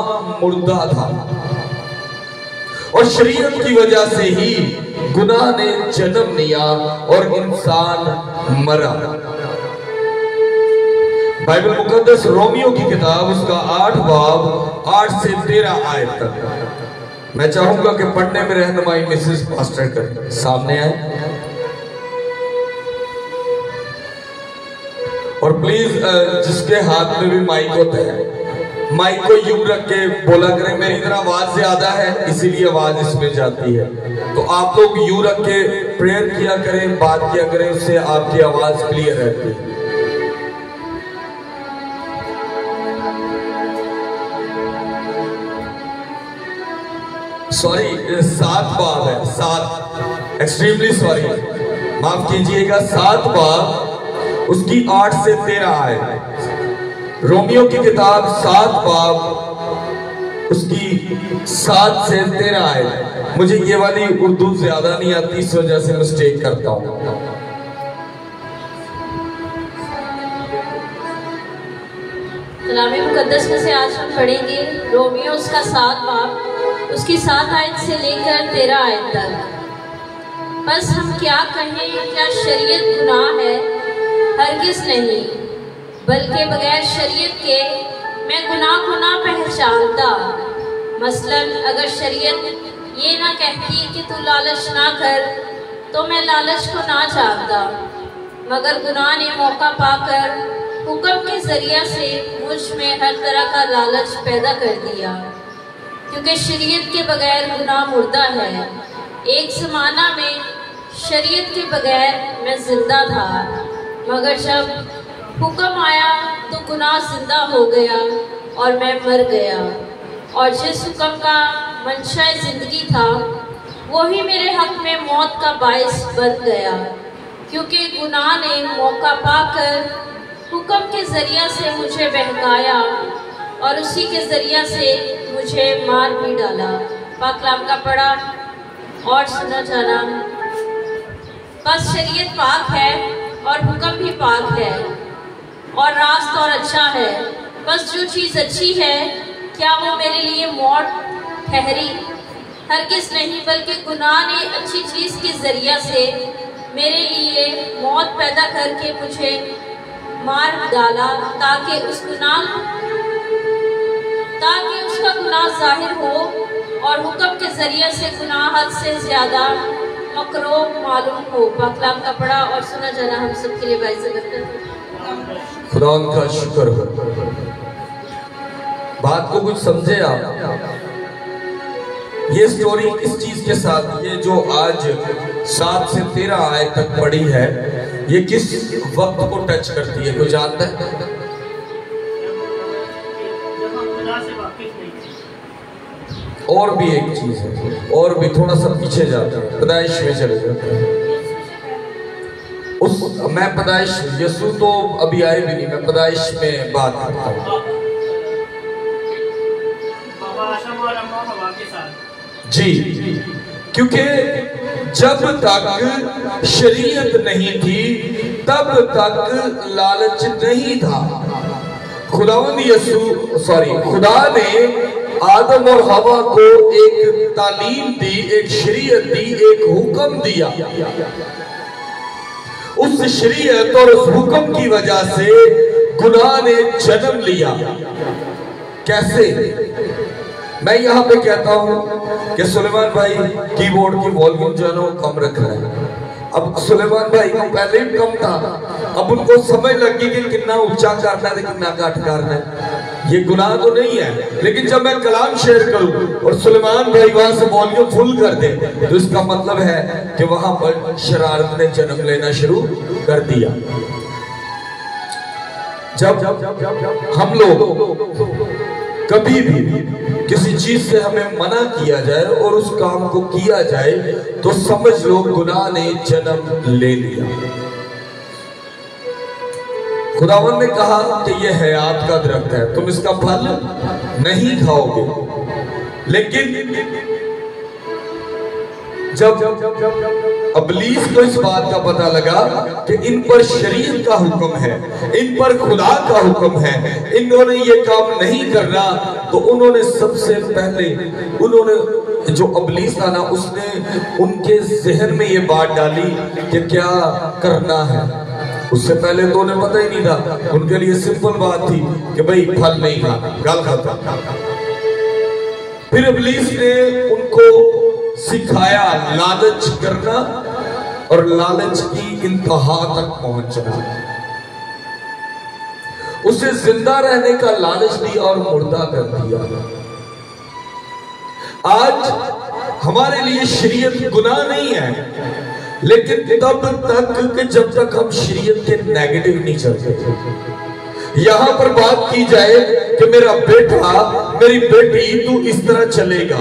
मुर्दा था, और शरीयत की वजह से ही गुनाह ने जन्म लिया और इंसान मरा। बाइबल मुकद्दस रोमियो की किताब उसका 8 बाब 8 से 13 आयत तक। मैं चाहूंगा कि पढ़ने में रहनुमाई मिसेस पास्टर कर सामने आए, और प्लीज जिसके हाथ में भी माइक होता है माइक को यूं रख के बोला करें। मेरी तरह आवाज ज्यादा है इसीलिए आवाज इसमें जाती है, तो आप लोग यूं रख के प्रेयर किया करें, बात किया करें, उससे आपकी आवाज क्लियर रहती है। सॉरी 7 बाब है, 7, एक्सट्रीमली सॉरी, माफ कीजिएगा। 7 बाब उसकी 8 से 13 आए। रोमियो की किताब 7 बाब उसकी 7 से 13 आए। मुझे ये वाली उर्दू ज्यादा नहीं आती, इस वजह से मिस्टेक करता हूं। कलाम मुकद्दस में से आज हम पढ़ेंगे रोमियो उसका 7 बाब उसकी 7 आयत से लेकर 13 आयत तक। बस हम क्या कहें, क्या शरीयत गुनाह है? हरगिज़ नहीं, बल्कि बगैर शरीयत के मैं गुनाह को ना पहचानता। मसलन अगर शरीयत ये ना कहती कि तू लालच ना कर तो मैं लालच को ना जानता, मगर गुनाह ने मौका पाकर हुक्म के ज़रिया से मुझ में हर तरह का लालच पैदा कर दिया, क्योंकि शरीयत के बगैर गुनाह मुर्दा है। एक ज़माना में शरीयत के बगैर मैं जिंदा था, मगर जब हुक्म आया तो गुनाह जिंदा हो गया और मैं मर गया। और जिस हुक्म का मंशा ज़िंदगी था वही मेरे हक में मौत का बायस बन गया, क्योंकि गुनाह ने मौका पाकर हुक्म के ज़रिया से मुझे बहकाया और उसी के ज़रिया से मुझे मार भी डाला। पाक कलाम का पढ़ा और सुना जाना। बस शरीयत पाक है और हुक्म भी पाक है और रास्त और अच्छा है। बस जो चीज़ अच्छी है क्या वो मेरे लिए मौत ठहरी? हरगिज़ नहीं, बल्कि गुनाह ने अच्छी चीज़ के ज़रिया से मेरे लिए मौत पैदा करके मुझे मार डाला, ताकि उसका गुनाह जाहिर हो और हुक्म के ज़रिए से गुनाह हद से ज़्यादा मकरूह मालूम हो। पाक कलाम का पढ़ा और सुना जाना हम सबके लिए बाइज़ करते हैं। खुदा का शुक्र हो। बात को कुछ समझे आप? ये स्टोरी किस चीज के साथ, ये जो आज 7 से 13 आयत तक पढ़ी है, ये किस वक्त को टच करती है? कोई जानता है? और भी एक चीज है, और भी थोड़ा सा पीछे जाते हैं, पैदाइश में चले जाते हैं। मैं पैदाइश, यीशु तो अभी आए भी नहीं, मैं पैदाइश में बात करता हूँ। आदम और हवा के साथ। जी, क्योंकि जब तक शरीयत नहीं थी तब तक लालच नहीं था। खुदा ने आदम और हवा को एक तालीम दी, एक शरीयत दी, एक हुक्म दिया। उस शरीयत और उस हुक्म की वजह से गुनाह ने जन्म लिया। कैसे? मैं यहाँ पे कहता हूँ कि सुलेमान भाई कीबोर्ड की वॉल्यूम जो है ना वो कम रख रहा है। अब सुलेमान भाई को पहले ही कम था, अब उनको समझ लगी कि कितना ऊंचा करना है कितना घट करना है। ये गुनाह तो नहीं है, लेकिन जब मैं कलाम शेयर करूं और सुलेमान भाई वहां से वॉल्यूम फुल कर दे तो इसका मतलब है कि वहां पर शरारत ने जन्म लेना शुरू कर दिया। जब हम लोग कभी भी किसी चीज से हमें मना किया जाए और उस काम को किया जाए तो समझ लो गुनाह ने जन्म ले लिया। खुदावन ने कहा कि यह हयात का दरख्त है, तुम इसका फल नहीं खाओगे। लेकिन जब अबलीस को इस बात का पता लगा कि इन पर शरीयत का हुक्म है, इन पर खुदा का हुक्म है, इन्होंने ये काम नहीं करना, तो उन्होंने सबसे पहले जो अबलीस था ना उसने उनके जहन में ये बात डाली कि क्या करना है। उससे पहले तो उन्हें पता ही नहीं था, उनके लिए सिंपल बात थी कि भाई फल नहीं खाना, गाल खाता। फिर अबलीस ने उनको सिखाया लालच करना और लालच की इंतहा तक पहुंचना। उसे जिंदा रहने का लालच दिया और मुर्दा कर दिया। आज हमारे लिए शरीयत गुनाह नहीं है, लेकिन तब तक कि जब तक हम शरीयत के नेगेटिव नहीं चलते। यहां पर बात की जाए कि मेरा बेटा मेरी बेटी तू इस तरह चलेगा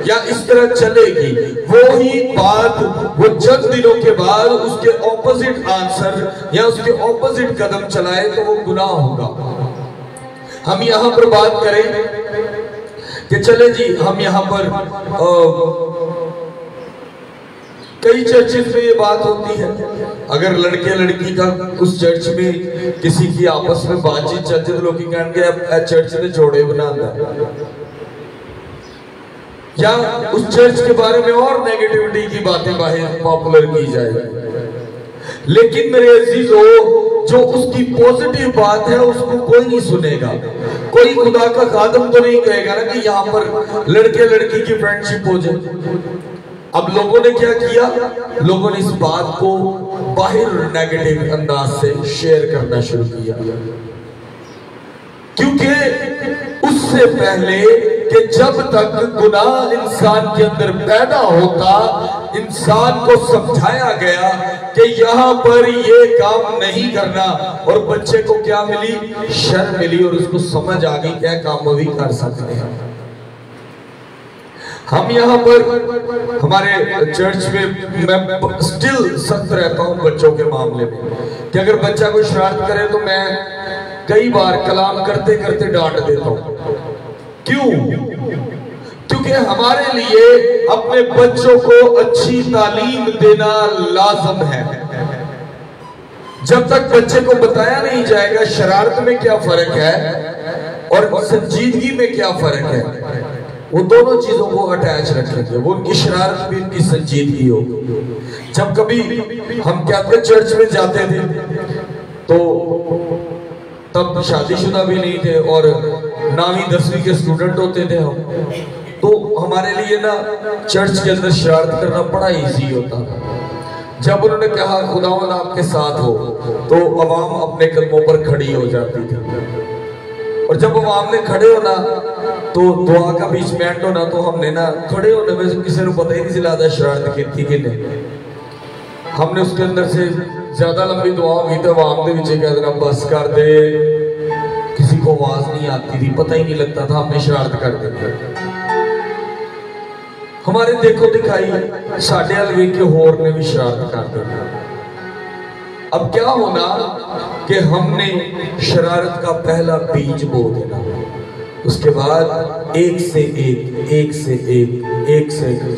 या इस तरह चलेगी, वो ही बात वो चंद दिनों के बाद उसके ऑपोजिट आंसर या उसके ऑपोजिट कदम चलाए तो वो गुनाह होगा। हम यहां पर बात करें कि चले जी हम यहां पर कई चर्चेस में ये बात होती है, अगर लड़के लड़की का उस चर्च में किसी की आपस में बातचीत चलती तो लोग कहेंगे चर्च ने जोड़े बना दिया, या उस चर्च के बारे में और नेगेटिविटी की बातें बाहर पॉपुलर की जाए। लेकिन मेरे अजीजों, जो उसकी पॉजिटिव बात है उसको कोई नहीं सुनेगा। कोई खुदा का खादम तो नहीं कहेगा ना कि यहाँ पर लड़के लड़की की फ्रेंडशिप हो जाए। अब लोगों ने क्या किया, लोगों ने इस बात को बाहर नेगेटिव अंदाज से शेयर करना शुरू किया, क्योंकि उससे पहले कि जब तक गुनाह इंसान के अंदर पैदा होता, इंसान को समझाया गया कि यहाँ पर ये काम नहीं करना, और बच्चे को क्या मिली, शर्म मिली, और उसको समझ आ गई क्या काम वो भी कर सकते हैं। हम यहाँ पर हमारे चर्च में मैं स्टिल सख्त रहता हूँ बच्चों के मामले में, कि अगर बच्चा कोई शरारत करे तो मैं कई बार कलाम करते करते डांट देता हूँ। क्यों? क्योंकि हमारे लिए अपने बच्चों को अच्छी तालीम देना लाजम है। जब तक बच्चे को बताया नहीं जाएगा शरारत में क्या फर्क है और संजीदगी में क्या फर्क है, वो दोनों चीजों को अटैच रखेंगे, वो उनकी शरारत भी उनकी संजीदगी हो। जब कभी हम कैथोलिक चर्च में जाते थे तो तब शादीशुदा भी नहीं थे और 9वीं 10वीं के स्टूडेंट होते थे हम, तो हमारे लिए ना चर्च के अंदर शरारत करना बड़ा इजी होता था। जब उन्होंने कहा खुदावंद आपके साथ हो, तो अवाम अपने कदमों पर खड़ी हो जाती थी, और जब अवाम ने खड़े होना तो दुआ का बीच में एंड होना, तो हमने ना खड़े होने में से किसी को पता ही नहीं चला शरारत की थी कि नहीं। हमने उसके अंदर से ज्यादा लंबी दुआ हुई तो अवाम के पीछे कह देना बस कर दे, किसी को आवाज नहीं आती थी, पता ही नहीं लगता था, हमने शरारत कर दी। हमारे देखो दिखाई साढ़े अलवे के होर ने भी शरारत कर दी। अब क्या होना कि हमने शरारत का पहला बीज बो देना। उसके बाद एक से एक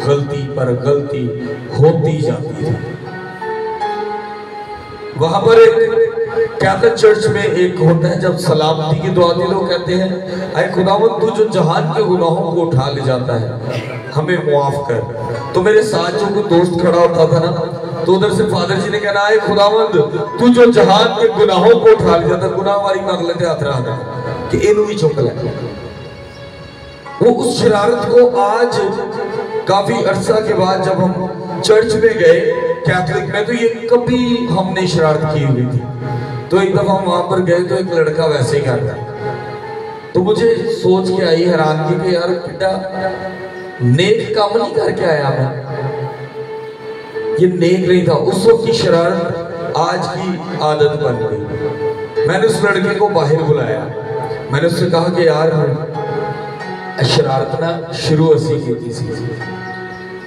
गलती पर गलती होती जाती थी। वहां पर एक कैथोलिक चर्च में एक होता है, जब सलामती की दुआ दी लोग कहते हैं, अरे खुदावंद तू जो जहान के गुनाहों को उठा ले जाता है हमें माफ कर। तो मेरे साथ जो कोई दोस्त खड़ा होता था ना, तो उधर से फादर जी ने कहना है खुदावंद तू जो जहान के गुनाहों को उठा ले जाता, गुनाह वाली मांग लेते हाथ रहा कि इनू ही चुक ले। वो उस शरारत को आज काफी अरसा के बाद जब हम चर्च में गए कैथोलिक में, तो ये कभी हमने शरारत की हुई थी। तो एक दफा हम वहां पर गए तो एक लड़का वैसे ही करता, तो मुझे सोच के आई हैरानगी कि यार बेटा नेक काम नहीं करके आया मैं, ये नेक नहीं था। उस वक्त की शरारत आज की आदत बन गई। मैंने उस लड़के को बाहर बुलाया, मैंने उससे कहा कि यार शरारत ना शुरू असी की सी,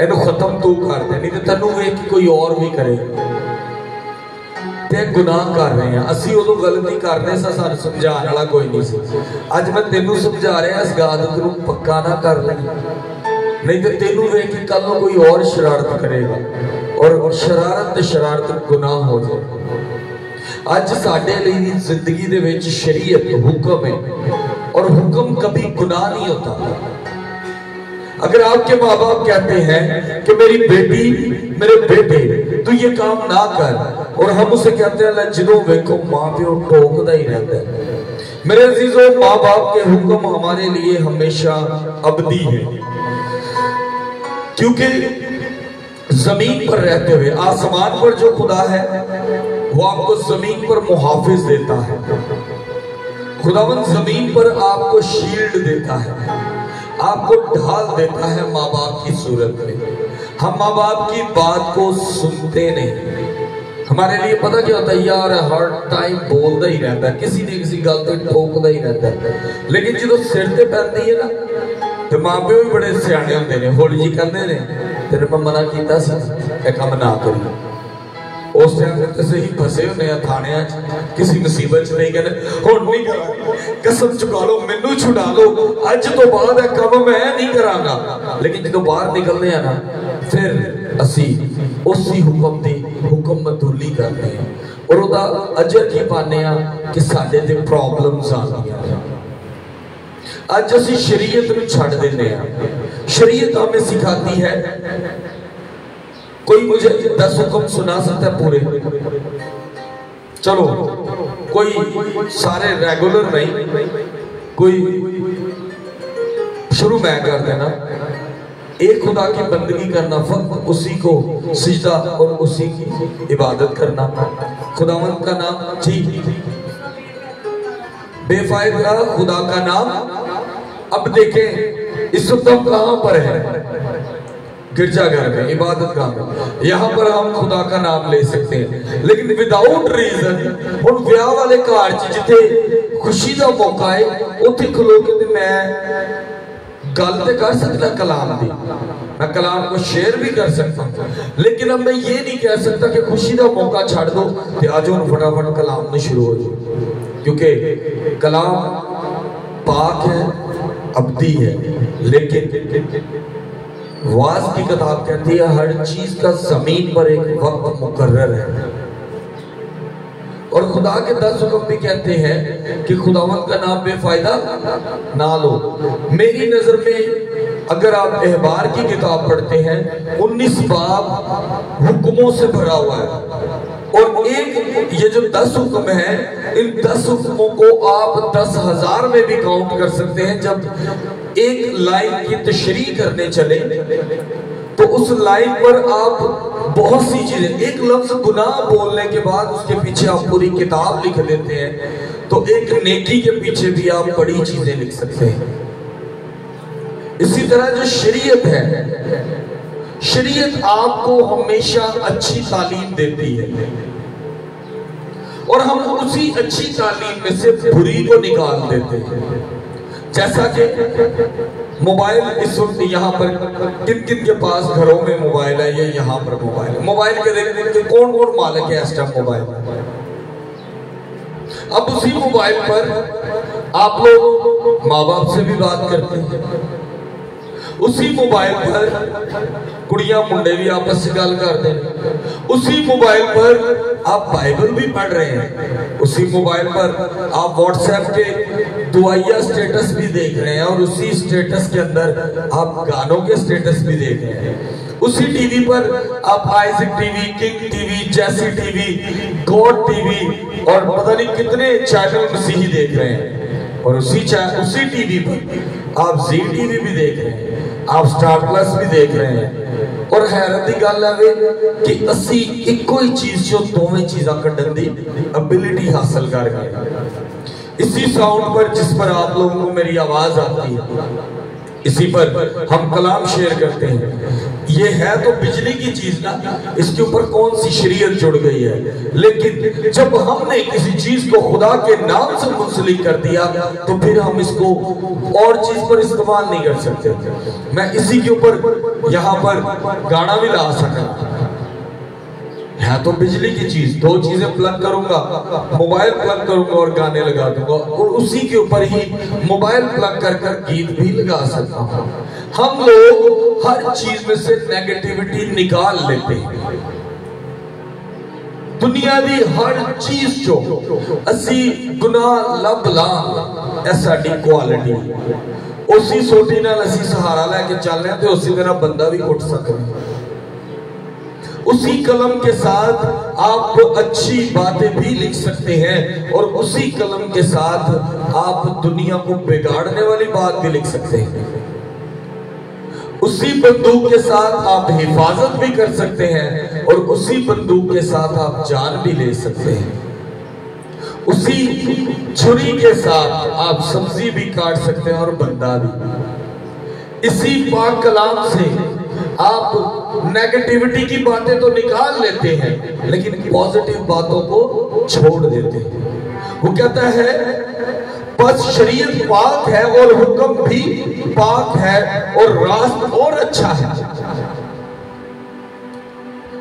इनू खत्म तू कर दे, नहीं तो तेनू वेख के कोई और भी करे। ते गुनाह कर रहे हैं असी, उदों गलती कर रहे सा, सानू समझाने वाला कोई नहीं सी। अज मैं तेनू समझा रहा इस आदत नू पक्का ना कर ले, नहीं तो तेनू वेख के कल कोई और शरारत करेगा और शरारत गुनाह हो जाए। अज साडे लिए जिंदगी दे विच शरीयत हुक्म है, और हुक्म कभी गुनाह नहीं होता। अगर आपके माँ बाप कहते हैं कि मेरी बेटी मेरे बेटे तू ये काम ना कर, और हम उसे कहते हैं जिन्हों वेखो माँ प्यो टोकदा ही रहता है। मेरे अजीजों, माँ बाप के हुक्म हमारे लिए हमेशा अबदी है, क्योंकि जमीन पर रहते हुए आसमान पर जो खुदा है वो आपको जमीन पर मुहाफिज देता है। खुदावंद जमीन पर आपको शील्ड देता है, आपको ढाल देता है माँ बाप की सूरत में। हम माँ बाप की बात को सुनते नहीं। हमारे लिए पता क्या होता है यार, हर टाइम बोलता ही रहता है, किसी न किसी गल से ठोकता ही रहता है। लेकिन जो सिर ते पैंदी है ना, तो माँ प्यो भी बड़े सियाने होंगे ने, होली जी कहते ने तेरे मैं मना किया सी काम ना करो। उस टाइम तो सही फसे होने थाने किसी मुसीबत नहीं, कहते हुण नहीं करा, कसम चुका लो मैनू छुड़ा लो, अज तो बाद काम मैं नहीं करांगा। लेकिन जो बाहर निकलने हैं ना, फिर असी उसी हुक्म की हुक्मतुली करते हैं और उदा अजर की पाने कि साडे ते प्रॉब्लम्स आंदियां। अज असी शरीयत नूं छड्ड दिंदे हां। शरीयत हमें सिखाती है, कोई मुझे 10 हुक्म सुना सकता है पूरे? चलो कोई सारे रेगुलर नहीं, कोई शुरू मैं कर देना। एक खुदा की बंदगी करना, फक्त उसी को सिजदा और उसी की इबादत करना, खुदावंद का नाम जी बेफायदा खुदा का नाम। अब देखें इस वक्त हम कहां पर है? गिरजाघर में, इबादत गाह में। यहाँ पर हम खुदा का नाम ले सकते हैं, लेकिन विदाउट रीजन हुण ब्याह वाले घर च जिथे खुशी का मौका है उत्थे खलो के मैं गल तो कर सकता कलाम की, मैं कलाम को शेयर भी कर सकता हूँ, लेकिन अब मैं ये नहीं कह सकता कि खुशी का मौका छाड़ दो तो आज हम फटाफट कलाम में शुरू हो जाए, क्योंकि कलाम पाक है, अब्दी है। लेकिन वाज की किताब कहती है हर चीज का जमीन पर एक वक्त मुकर्रर है, और खुदा के 10 हुक्म भी कहते हैं कि खुदावंद का नाम बेफायदा ना लो। मेरी नजर में अगर आप एहबार की किताब पढ़ते हैं 19 बाब हुक्मों से भरा हुआ है, और एक ये जो 10 हुक्म है, इन 10 हुक्मों को आप 10,000 में भी काउंट कर सकते हैं। जब एक लाइन की तशरीह करने चले तो उस लाइन पर आप बहुत सी चीजें, एक लफ्ज गुनाह बोलने के बाद उसके पीछे आप पूरी किताब लिख देते हैं, तो एक नेकी के पीछे भी आप बड़ी चीजें लिख सकते हैं। इसी तरह जो शरीयत है, शरीयत आपको हमेशा अच्छी तालीम देती है, और हम उसी अच्छी तालीम में से बुरी को निकाल देते हैं। जैसा कि मोबाइल इस वक्त यहाँ पर किन किन के पास घरों में मोबाइल है, ये यहाँ पर मोबाइल है, मोबाइल के देखने के कौन कौन मालिक है इस टाइम मोबाइल। अब उसी मोबाइल पर आप लोग माँ बाप से भी बात करते हैं, उसी मोबाइल पर कुड़ियां मुंडे भी आपस में गल करते हैं, उसी मोबाइल पर आप बाइबल भी पढ़ रहे हैं, उसी मोबाइल पर आप व्हाट्सएप के दुआइया स्टेटस भी देख रहे हैं और उसी स्टेटस के अंदर आप गानों के स्टेटस भी देख रहे हैं, उसी टीवी पर आप आइजक टीवी, किंग टीवी, जैसी टीवी, गॉड टीवी और पता नहीं कितने चैनल मसीही देख रहे हैं, और उसी टीवी पर आप जी टीवी भी देख रहे हैं, आप स्टार प्लस भी देख रहे हैं। और हैरत की गल है कि असी इको ही चीज जो दोवें चीजा कढ़न की एबिलिटी हासिल कर गए। इसी साउंड पर जिस पर आप लोगों को मेरी आवाज आती है, इसी पर हम कलाम शेयर करते हैं। ये है तो बिजली की चीज ना, इसके ऊपर कौन सी शरीयत जुड़ गई है, लेकिन जब हमने किसी चीज को खुदा के नाम से मुंसलिक कर दिया तो फिर हम इसको और चीज पर इस्तेमाल नहीं कर सकते। मैं इसी के ऊपर यहाँ पर गाना भी ला सका, है तो बिजली की चीज, दो चीजें प्लग करूंगा, मोबाइल प्लग करूंगा और गाने लगा दूंगा, और उसी के ऊपर ही मोबाइल प्लग कर कर गीत भी लगा सकता हूं। हम लोग हर चीज में से नेगेटिविटी निकाल लेते हैं। दुनिया की हर चीज जो असी गुनाह लब ला साडी क्वालिटी, उसी सोटी नाल असी सहारा लेके चल रहे हैं तो उसी तरह बंदा भी उठ सकता है। उसी कलम के साथ आप अच्छी बातें भी लिख सकते हैं और उसी कलम के साथ आप दुनिया को बिगाड़ने वाली बात भी लिख सकते हैं। उसी बंदूक के साथ आप हिफाजत भी कर सकते हैं और उसी बंदूक के साथ आप जान भी ले सकते हैं। उसी छुरी के साथ आप सब्जी भी काट सकते हैं और बंदा भी। इसी पाक कलाम से आप नेगेटिविटी की बातें तो निकाल लेते हैं लेकिन पॉजिटिव बातों को छोड़ देते हैं। वो कहता है बस शरीयत पाक है और हुक्म भी पाक है और रास्त और अच्छा है।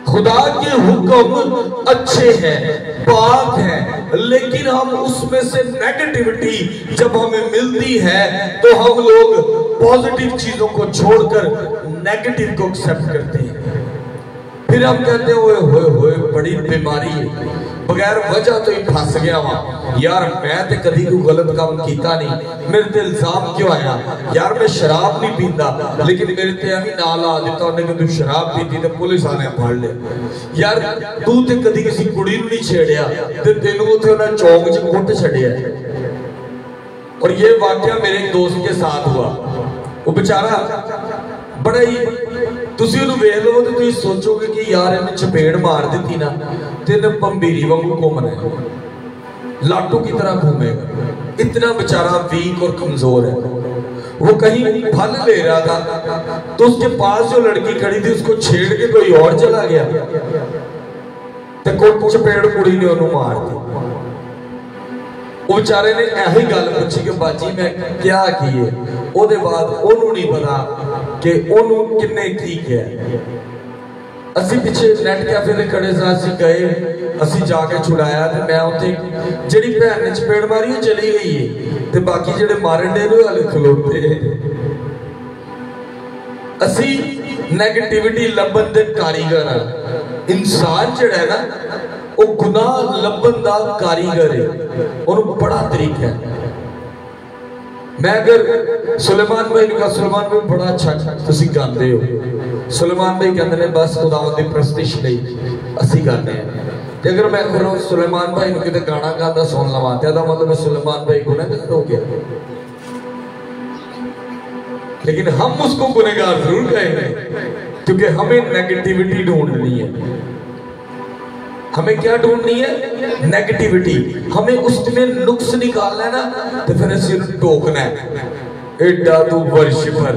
खुदा के हुक्म अच्छे हैं, पाक हैं, लेकिन हम उसमें से नेगेटिविटी जब हमें मिलती है तो हम लोग पॉजिटिव चीजों को छोड़कर नेगेटिव को एक्सेप्ट करते हैं। फिर हम कहते हैं ओए होए होए बड़ी बीमारी है, बगैर वजह तो ही फंस गया वहां यार, मैं तो कभी कोई गलत काम किया नहीं, मेरे ते इल्जाम क्यों आया यार, मैं शराब नहीं पीता लेकिन मेरे ते अभी नाल आ दिता उन्हें कि तू शराब पीती तो पुलिस वाले फड़ ले यार, तू ते कभी किसी कुड़ी नहीं छेड़िया ते तेनू उथे उन्हें चौक च कुट छड़िया। और ये वाकया मेरे एक दोस्त के साथ हुआ। वो बेचारा बड़ा ही तुसी उन्हें वेख लो तो तुम सोचोगे कि यार इन्हें चपेड़ मार दी ना तेन भंबीरी वांगू घूमना है, लाटू की तरह घूमेगा, इतना बेचारा वीक और कमजोर है। वो कहीं फल ले रहा था तो उसके पास जो लड़की खड़ी थी उसको छेड़ के कोई और चला गया तो चपेड़ कुड़ी ने उन्होंने मार दी। वो बेचारे ने यही गल पूछी कि बाजी मैं क्या किए, ओदे बाद ओनू नहीं पता कि ओनू किन्ने की किया। असी पिछे नेट कैफे दे खड़े सा, असी गए, असी जाके छुड़ाया ते मैं उत्थे जेड़ी भैन ने चपेड़ मारी वो चली गई है ते बाकी जेड़े मारन दे ने हले खलोते। असी नेगेटिविटी लभन दे कारीगर हां। इंसान जेड़ा है ना वो गुनाह लभन दा कारीगर है, उन्होंने बड़ा तरीका है। मैं अगर सुलेमान भाई ने कहा सुलेमान भाई बड़ा अच्छा तुसी गाते हो, सुलेमान भाई कहते हैं बस खुदावंद दी प्रस्तिश लई असी गाते हैं। अगर मैं फिर सुलेमान भाई ने किते गाना गाता सुन लवां ते दा मतलब सुलेमान भाई गुनहगार हो गया, लेकिन हम उसको गुनहगार जरूर कहेंगे क्योंकि हमें नेगेटिविटी ढूंढनी है। हमें क्या ढूंढनी है? नेगेटिविटी। हमें उसमें नुक्स निकालना है ना तो फिर असी टोकना है, एडा तू वर्शिपर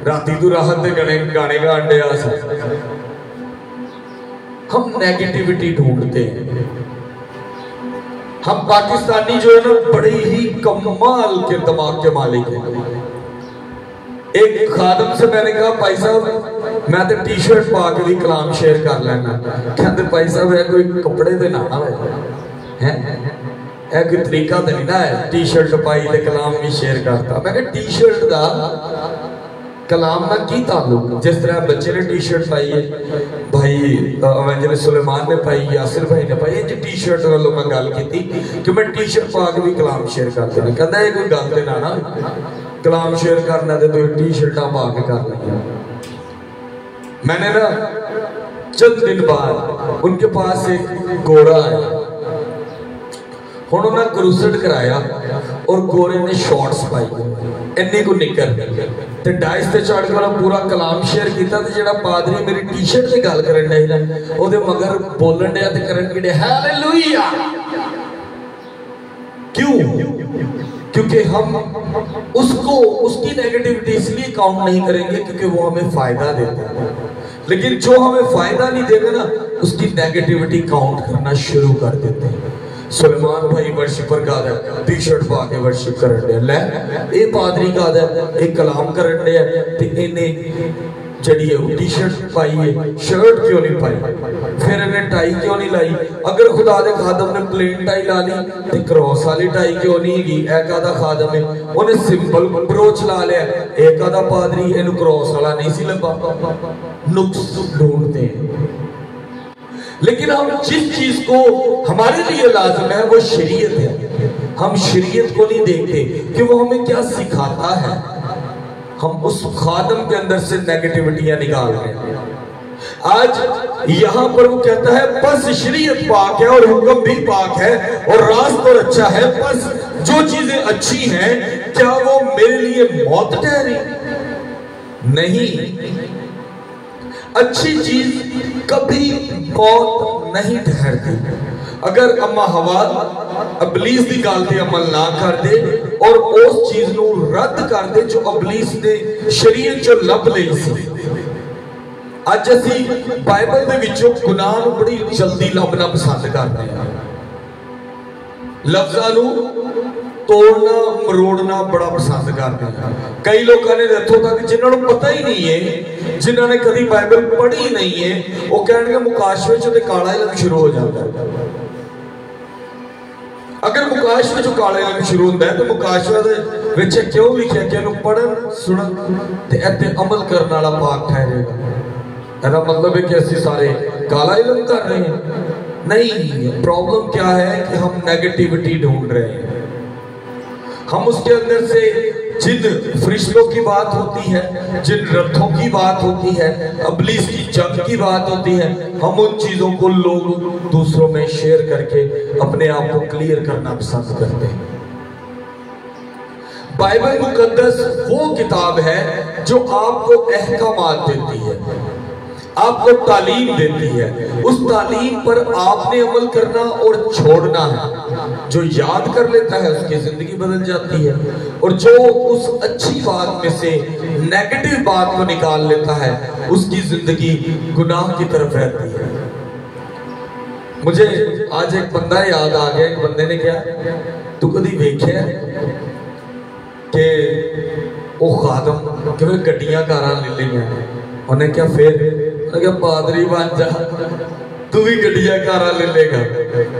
राती तू राहत दे गाने गाने आ। हम नेगेटिविटी ढूंढते हैं। हम पाकिस्तानी जो है ना बड़े ही कमाल के दिमाग के मालिक हैं। एक खादम से मैंने कहा भाई साहब मैं तो टी शर्ट पा के भी कलाम शेयर कर लेना, कहते भाई साहब है कोई कपड़े दे ना है एक तरीका तो नहीं ना है टी शर्ट पाई ते कलाम भी शेयर करता। मैं टी शर्ट का कलाम ना की ताल्लुक। जिस तरह बच्चे ने टी शर्ट पाई है, भाई एवेंजलिस्ट सुलेमान ने पाई, यासिर भाई ने पाई, जी टी शर्ट वालों मैं गल की कि मैं टी शर्ट पा के भी कलाम शेयर करते हैं। कहता है कोई गल तो ना कलाम शेयर करना तो टी शर्टा पा के कर लिया। मैंने ना चंद दिन बाद उनके पास एक गोरा आया, हुण उन्हें क्रूसेड कराया और गोरे ने शॉर्ट्स पाई इन्नी को निकर ते डाइस ते चढ़ के पूरा कलाम शेयर किया। ते जेड़ा पादरी मेरी टी शर्ट की गल करन डया ओदे मगर बोलन डया ते करन कि हालेलुया। क्यों? क्योंकि हम उसको उसकी नेगेटिविटी इसलिए काउंट नहीं करेंगे क्योंकि वो हमें फायदा देता है, लेकिन जो हमें फायदा नहीं देगा ना उसकी नेगेटिविटी काउंट करना शुरू कर देते हैं। सुलेमान भाई वर्शिपर गा दे टी शर्ट पा के वर्शिप करन दे, ले ए पादरी गा दे एक कलाम करन दे ते इने जड़ी है टी शर्ट पाई है, शर्ट क्यों नहीं पाई, फिर इन्हें टाई क्यों नहीं लाई। अगर खुदा दे खादम ने प्लेन टाई ला ली तो क्रॉस वाली टाई क्यों नहीं है। एक आधा खादम है उन्हें सिंपल ब्रोच ला लिया, एक आधा पादरी इन्हें क्रॉस वाला नहीं सी लगा। नुक्स ढूंढते हैं, लेकिन हम जिस चीज को हमारे लिए लाजिम है वो शरीयत है। हम शरीयत को नहीं देखते कि वो हमें क्या सिखाता है, हम उस खादम के अंदर से नेगेटिविटियां निकाल रहे हैं। आज यहां पर वो कहता है बस शरीयत पाक है और हुक्म भी पाक है और रास्ता और अच्छा है, बस जो चीजें अच्छी हैं क्या वो मेरे लिए मौत ठहरी? नहीं, अच्छी चीज कभी मौत नहीं ठहरती। अगर अम्मा हवा अबलीस की गल ते अमल ना कर दे और उस चीज नूं रद्द कर दे जो अबलीस ने शरीयत चों लभ लई सी। अज असीं बाइबल दे विचों गुनाह नूं बड़ी जल्दी लभना पसंद करते हैं, लफ्ज़ां नूं तोड़ना मरोड़ना बड़ा पसंद करते हैं। कई लोगों ने इत्थों तक जिन्होंने पता ही नहीं है, जिन्होंने कभी बाइबल पढ़ी नहीं है, वो कहेंगे मुकाशवे च काला इलम शुरू हो जाता है। अगर मुकाशवे च काला इलम शुरू होता है तो मुकाशवे दे क्यों लिखा कि इहनूं पढ़न सुनन ते इत्थे अमल करने वाला पाक ठहरेगा। इसका मतलब है कि असीं सारे काला इलम कर रहे हैं? नहीं, प्रॉब्लम क्या है कि हम नेगेटिविटी ढूंढ रहे हैं। हम उसके अंदर से जिन फरिश्तों की बात होती है, जिन रथों की बात होती है, अबलीस की जंग की बात होती है, हम उन चीजों को लोग दूसरों में शेयर करके अपने आप को क्लियर करना पसंद करते हैं। बाइबल मुकद्दस वो किताब है जो आपको अहकामात देती है, आपको तालीम देती है। उस तालीम पर आपने अमल करना और छोड़ना है। जो याद कर लेता है उसकी जिंदगी बदल जाती है, और जो उस अच्छी बात में से नेगेटिव बात को निकाल लेता है उसकी जिंदगी गुनाह की तरफ रहती है। मुझे आज एक बंदा याद आ गया। एक बंदे ने क्या, तू कभी वेख्या कि वो खादम कि गड्डियां कारां ले लिया, उन्हें क्या फिर पादरी बन जा तू भी गड्डियां कारां ले लेगा।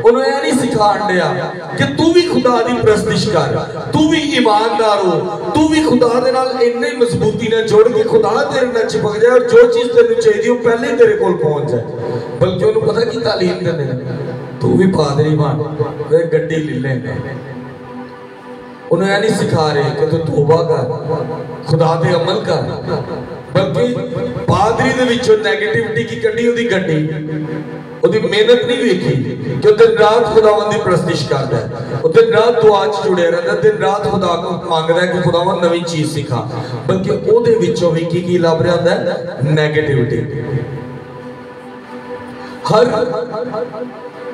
उन्होंने यह नहीं सिखाण दिया कि तू भी खुदा दी प्रस्तिश कर, तू भी ईमानदार हो, तू भी खुदा दे नाल इन्नी मजबूती नाल जुड़ के खुदा तेरे नाल चिपक जाए और जो चीज तेरे चाहिए वो पहले ही तेरे कोल पहुंच जाए। बल्कि उन्होंने पता की तालीम देने, तू भी पादरी बन गड्डी ले लेगा। उन्हें यह नहीं सिखा रहे कि तू तौबा कर, खुदा दे अमल कर, बल्कि पादरी दे विचों नेगेटिविटी की कड्डी उदी गड्डी, उदी मेहनत नहीं वेखी कि दिन रात खुदावंद दी प्रस्तिश करदा है, वो दिन रात दुआ च जुड़िया रहंदा, दिन रात खुदा को मांगदा है कि खुदावंद नवी चीज सिखा, बल्कि ओदे विचों भी की लभ रहा है नेगेटिविटी।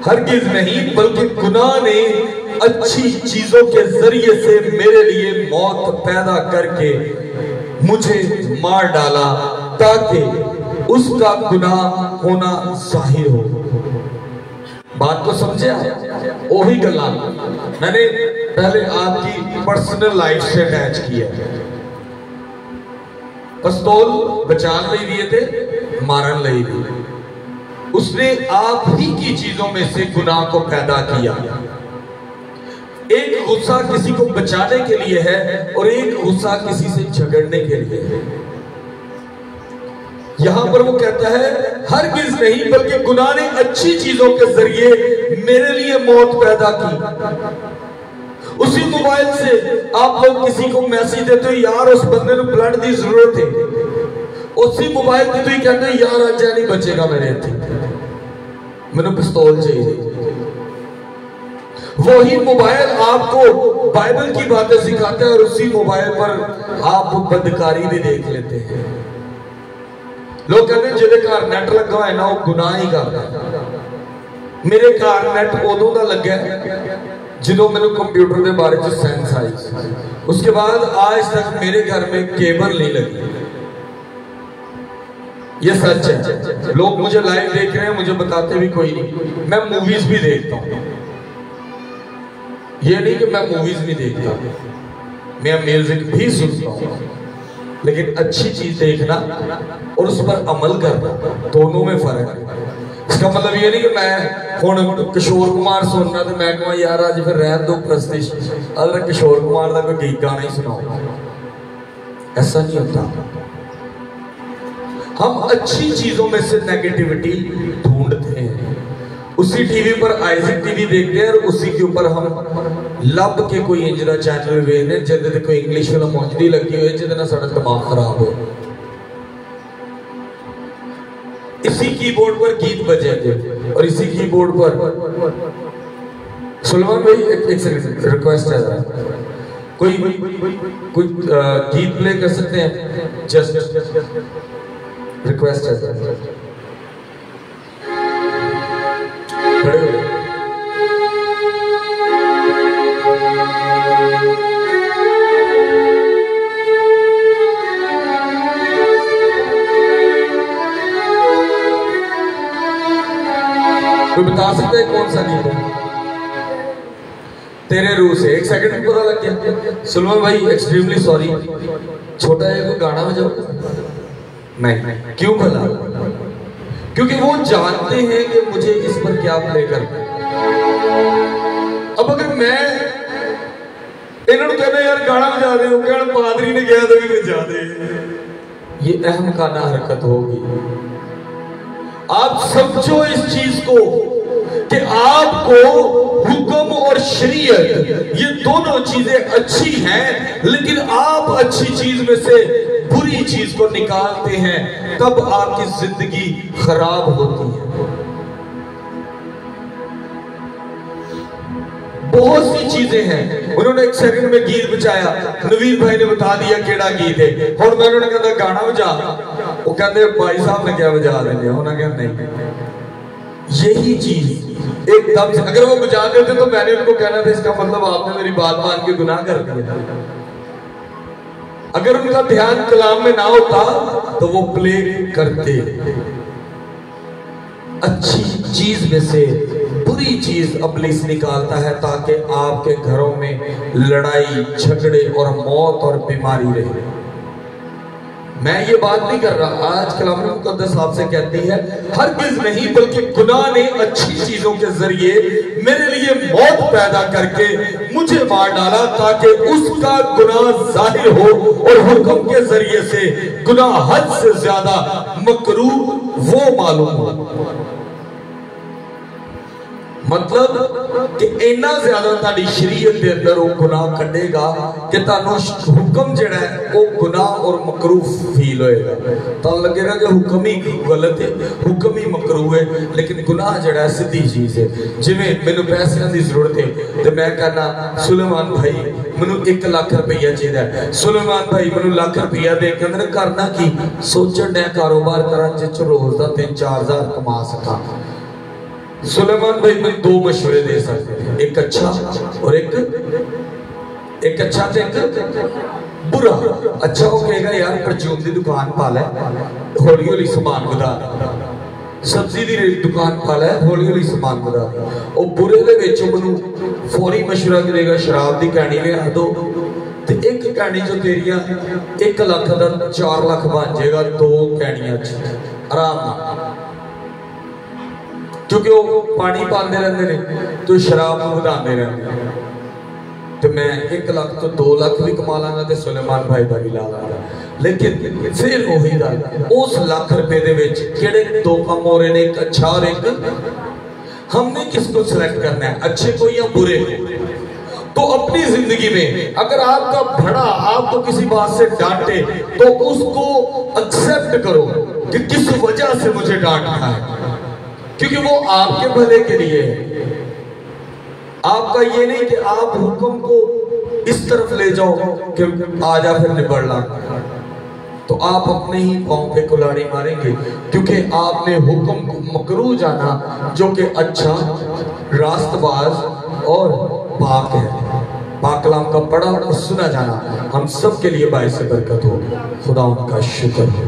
हरगिज नहीं, बल्कि गुनाह ने अच्छी चीजों के जरिए से मेरे लिए मौत पैदा करके मुझे मार डाला ताकि उसका गुनाह होना जाहिर हो। बात को समझे? वही गल्ला मैंने पहले आपकी पर्सनल लाइफ से मैच किया। पिस्तौल बचाने ले लिए थे, मारन ले लिए। उसने आप ही की चीजों में से गुनाह को पैदा किया। एक गुस्सा किसी को बचाने के लिए है और एक गुस्सा किसी से झगड़ने के लिए है। यहां पर वो कहता है हरगिज़ नहीं बल्कि गुनाह ने अच्छी चीजों के जरिए मेरे लिए मौत पैदा की। उसी मोबाइल से आप लोग किसी को मैसेज देते हो, यार उस बंदे को ब्लड की जरूरत है। उसी मोबाइल की तुम कहते हो यार अज नहीं बचेगा मेरे इत्थे, मैंने पिस्तौल चाहिए। वही मोबाइल आपको बाइबल की बातें सिखाता है और उसी मोबाइल पर आप बदकारी भी देख लेते हैं। लोग कहते हैं जिहदे घर नेट लगा है ना वो गुनाह ही करता है। मेरे घर नेट उदों का लग्या जो मैंने कंप्यूटर के बारे में सेंस आई, उसके बाद आज तक मेरे घर में केबल नहीं लगी। ये सच है। लोग मुझे लाइव देख रहे हैं, मुझे बताते भी कोई नहीं। मैं मूवीज भी देखता हूँ, ये नहीं कि मैं मूवीज नहीं देखता, मैं म्यूजिक भी सुनता हूँ, लेकिन अच्छी चीज देखना और उस पर अमल करना दोनों में फर्क है। इसका मतलब ये नहीं कि मैं हुण किशोर कुमार सुनना तो मैं कहूँ यार आज फिर रहन दो प्रस्तिश, अगर किशोर कुमार का कोई गाना ही सुनाओ, ऐसा नहीं होता। हम अच्छी चीजों में से नेगेटिविटी ढूंढते हैं। उसी टीवी पर आइजक टीवी देखते हैं और उसी के ऊपर हम लब के कोई इंजरा चैनल वेखते हैं जिहदे कोई इंग्लिश फिल्म मौजूदी लगी हुई है जिहदे नाल साडा दिमाग खराब हो। इसी कीबोर्ड पर गीत बजेंगे और इसी कीबोर्ड पर सुलेमान भाई एक सेकंड रिक्वेस्ट है, कोई गीत प्ले कर सकते हैं? जस्ट रिक्वेस्ट है, खड़े हो। कोई बता सकता है कौन सा गीत है? तेरे रूह से। एक सेकंड में पता लग गया। सुलेमान भाई एक्सट्रीमली सॉरी, छोटा है कोई गाना बजाओ। नहीं, क्यों भला? क्योंकि वो जानते हैं कि मुझे इस पर क्या प्ले करना है। अब अगर मैं इन्होंने कहना यार गाना बजा दे, कहना पादरी ने कहा था कि बजा दे, ये अहमकाना हरकत होगी। आप समझो इस चीज को कि आपको हुक्म और शरीयत ये दोनों चीजें अच्छी हैं, लेकिन आप अच्छी चीज में से बुरी चीज को निकालते हैं, तब आपकी जिंदगी खराब होती है। बहुत सी चीजें हैं। उन्होंने एक सेकंड में गीत बचाया, नवीन भाई ने बता दिया केड़ा गीत है। और मैं उन्होंने कहता गाना बजा, वो कहते भाई साहब ने क्या बजा देंगे, उन्होंने कहा नहीं। यही चीज एकदम से अगर वो बजा देते तो मैंने उनको कहना था इसका मतलब आपने मेरी बात मान के गुनाह कर दिया। अगर उनका ध्यान कलाम में ना होता तो वो प्ले करते। अच्छी चीज में से बुरी चीज इब्लीस निकालता है ताकि आपके घरों में लड़ाई झगड़े और मौत और बीमारी रहे। मैं ये बात नहीं कर रहा, आज कलाम मुक़द्दस आपसे कहती है हरगिज़ नहीं बल्कि गुनाह ने अच्छी चीजों के जरिए मेरे लिए मौत पैदा करके मुझे मार डाला ताकि उसका गुनाह जाहिर हो और हुक्म के जरिए से गुनाह हद से ज्यादा मकरूह वो मालूम हो। मतलब कि इन्ना ज्यादा ताड़ी शरीयत के अंदर वो गुनाह कटेगा कि तानू हुक्म जिहड़ा है वो गुनाह और मकरूह फील होएगा। तो लगेगा कि हुक्म ही गलत है, हुक्म ही मकरूह है, लेकिन गुनाह जिहड़ा है सीधी चीज है। जिवें मैनू पैसों की जरूरत है तो मैं कहना सुलेमान भाई मैनू 1 लाख रुपया चाहिए, सुलेमान भाई मैनू लाख रुपया दे के अंदर करना की सोचण डे कारोबार करा जिस रोज का 3-4 हज़ार कमा सका। सुलेमान भाई मैं 2 मशवरे दे सकते हैं, एक अच्छा और एक अच्छा तो एक बुरा। अच्छा वो कहेगा यार परचून की दुकान पा लै, हौली हौली समान बधा, सब्जी की दुकान पा लै, हौली हौली समान बधा। और बुरे दे विच मैनू फौरी मशवरा देगा शराब की कहानी लिया दो, तो एक कहानी जो तेरिया 1 लाख का 4 लाख बन जाएगा 2 कहानियां आराम नाल, क्योंकि वो पानी पाते रहते हैं तो शराब बढ़ाते रहते हैं। तो मैं 1 लाख तो 2 लाख भी कमा लांगा ते सुलेमान भाई दा भी ला लांगा। लेकिन फिर वही गल, उस लाख रुपए दे विच किहड़े 2 काम हो रहे ने, एक अच्छा और एक, हमने किसको सिलेक्ट करना है, अच्छे को या बुरे को? तो अपनी जिंदगी में अगर आपका बड़ा आपको किसी बात से डांटे तो उसको एक्सेप्ट करो कि किस वजह से मुझे डांटा है, क्योंकि वो आपके भले के लिए है। आपका ये नहीं कि आप हुक्म को इस तरफ ले जाओ कि आजा फिर निबड़ ला, तो आप अपने ही पांव पे कुल्हाड़ी मारेंगे, क्योंकि आपने हुक्म को मकरूह जाना जो कि अच्छा, रास्तबाज और पाक है। पाक कलाम का पढ़ा और सुना जाना हम सब के लिए बाइस बरकत हो। खुदा उनका शुक्र है।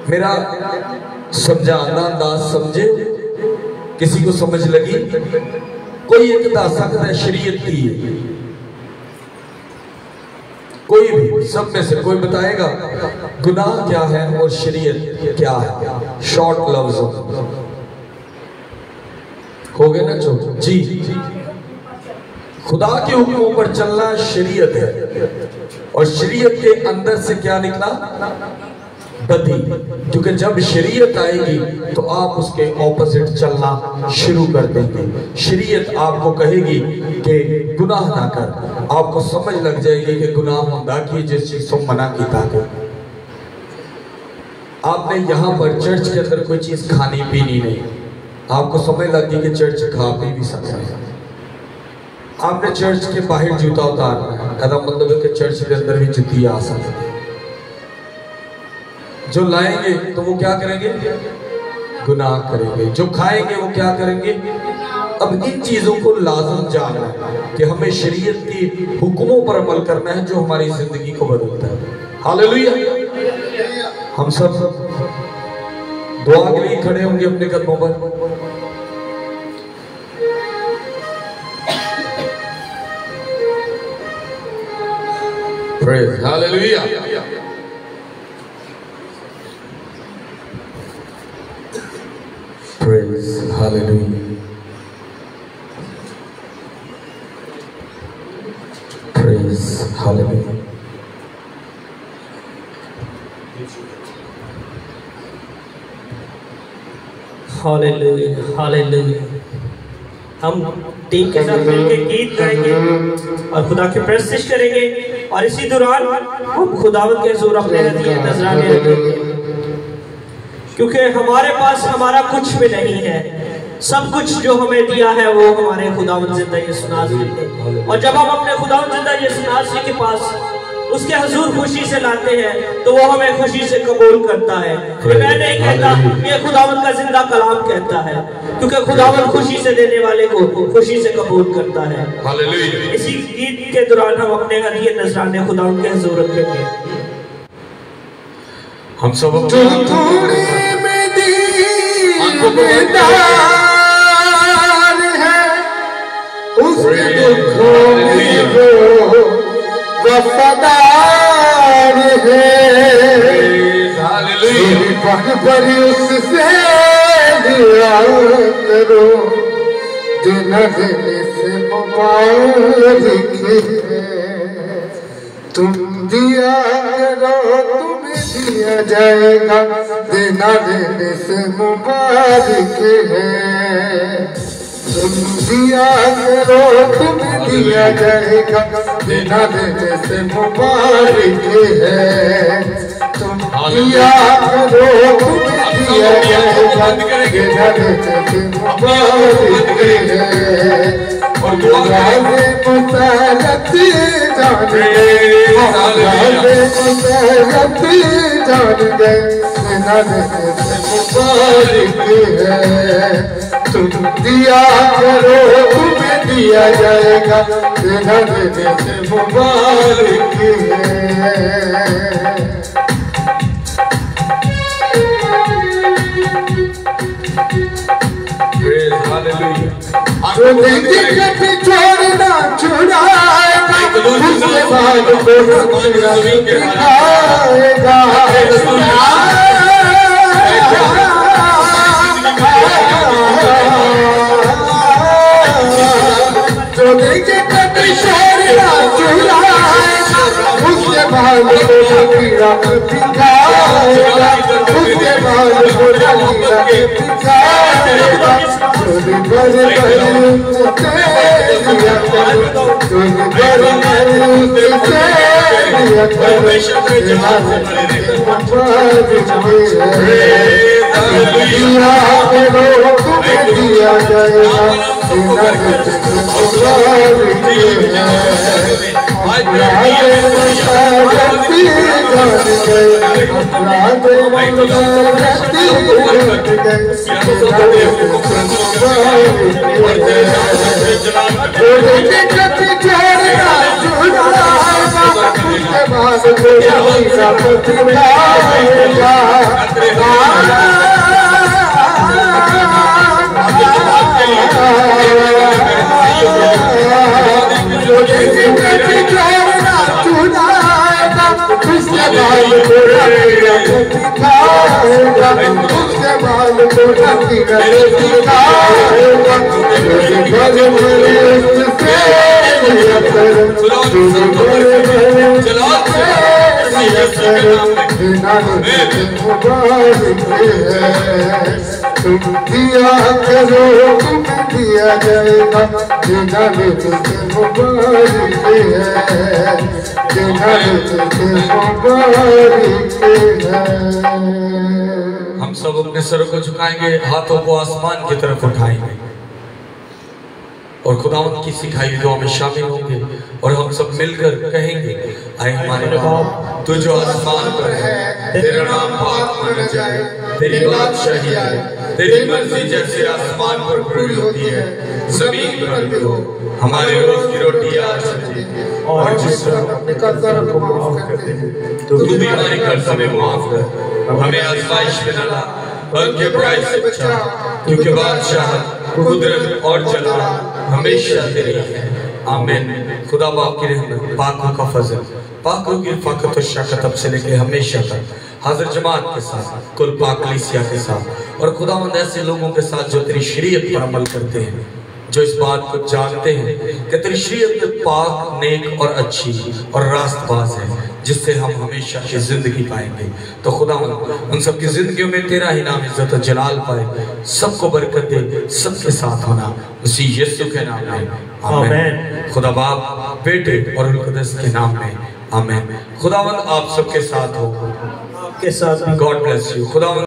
मेरा समझाना अंदाज समझे, किसी को समझ लगी? कोई एक दस सकता है शरीयत की, कोई भी, सब में से कोई बताएगा गुनाह क्या है और शरीयत क्या है? शॉर्ट लफ्ज हो गए ना जो? जी, खुदा के हुक्मों पर चलना शरीयत है, और शरीयत के अंदर से क्या निकला? बदी। क्योंकि जब शरीयत आएगी तो आप उसके ऑपोजिट चलना शुरू कर देंगे। शरीयत आपको कहेगी कि गुनाह ना कर, आपको समझ लग जाएगी कि गुनाह होता कि जिस चीज को मना किया गया। आपने यहाँ पर चर्च के अंदर कोई चीज खानी पीनी नहीं, आपको समझ लग गई कि चर्च खा पी भी सकता है। आपने चर्च के बाहर जूता उतारना है, कहता मतलब है कि चर्च के अंदर भी जूती आ सकती है। जो लाएंगे तो वो क्या करेंगे? गुनाह करेंगे। जो खाएंगे वो क्या करेंगे? अब इन चीजों को लाजम जानना है कि हमें शरीयत की हुक्मों पर अमल करना है जो हमारी जिंदगी को बदलता है। हालेलुया। हम सब दुआ के लिए खड़े होंगे अपने कदमों पर। Praise Hallelujah. Praise Hallelujah. Praise Hallelujah. Hallelujah. Hallelujah. हम टीम के साथ मिलकर गीत गाएंगे और खुदा की प्रस्तुति करेंगे, और इसी दौरान हम खुदावत के हुजूर अपने हदीये नजराने रखेंगे, क्योंकि हमारे पास हमारा कुछ भी नहीं है। सब कुछ जो हमें दिया है वो हमारे खुदावंद जिंदा यीशु नाज़री ने। और जब हम अपने खुदावंद जिंदा यीशु नाज़री के पास उसके हुजूर खुशी से लाते हैं तो वो हमें खुशी से कबूल करता है। मैं नहीं कहता, ये खुदावंद का जिंदा कलाम कहता है, क्योंकि खुदावंद खुशी से देने वाले को खुशी से कबूल करता है। इसी गीत के दौरान हम अपने हदीये नजराने खुदावंद के हुजूर रखेंगे। हम सब वफादार है, पर उससे लिया करो, दिन देने से मुबारक है। तुम दिया करो तुम्हें दिया जाएगा, देना देने से मुबारक है। तुम दिया करो तुम्हें दिया जाएगा, देना देने से मुबारक है। तुम दिया करो तुम्हें दिया जाएगा, देना देने से मुबारक है। और दुआए मुसारत जान गए, मुसारत जान गए, देना देने से मुबारक है। तुम दिया करो तुम्हें दिया जाएगा, देना देने से मुबारक है। जो देंगे कभी छोड़ना छुड़ाएगा, उसके बाद को दिखाएगा। जो देंगे कभी आगे दिया करो तुम दिया जाएगा जिन्हें तुझे मुबारक है जिन्हें तुझे मुबारक है। हम सब अपने सर को झुकाएंगे, हाथों को आसमान की तरफ उठाएंगे और खुदावंद की सिखाई दुआ में शामिल होंगे और हम सब मिलकर कहेंगे, आए हमारे बाप तू जो आसमान पर है, तेरा नाम पाक माना जाए, तेरी बादशाही आए, तेरी मर्जी जैसे आसमान पर पूरी होती है जमीन पर भी हो। हमारे रोज की रोटी आज दे और जिस तरह अपने कर्जदार को माफ करते हैं तू भी हमारी कर्ज हमें माफ कर, हमें आजमाइश में न ला बल्कि बुराई से बचा, क्योंकि बादशाह कुदरत और जलाल हमेशा तेरी है। आमीन। खुदा बाप की रहमत, पाक का फजल, पाक की रफ़ाकत और शफ़क़त अब से लेके हमेशा तक हाजिर जमात के साथ, कुल पाक कलीसिया के साथ और खुदावंद ऐसे लोगों के साथ जो तेरी शरीयत पर अमल करते हैं, जो इस बात को जानते हैं कि तेरी शरीयत पाक, नेक और अच्छी और रास्तबाज है, जिससे हम हमेशा की जिंदगी पाएंगे। तो खुदावंद उन सब की जिंदगियों में तेरा ही नाम इज्जत और जलाल पाए, सबको बरकत दे, सबके साथ होना उसी यीशु के नाम में आमीन। खुदा बाप, बेटे और रूह कुद्दूस के नाम में आमीन। खुदावंद आप सबके साथ हो, आपके साथ। God bless you. खुदावंद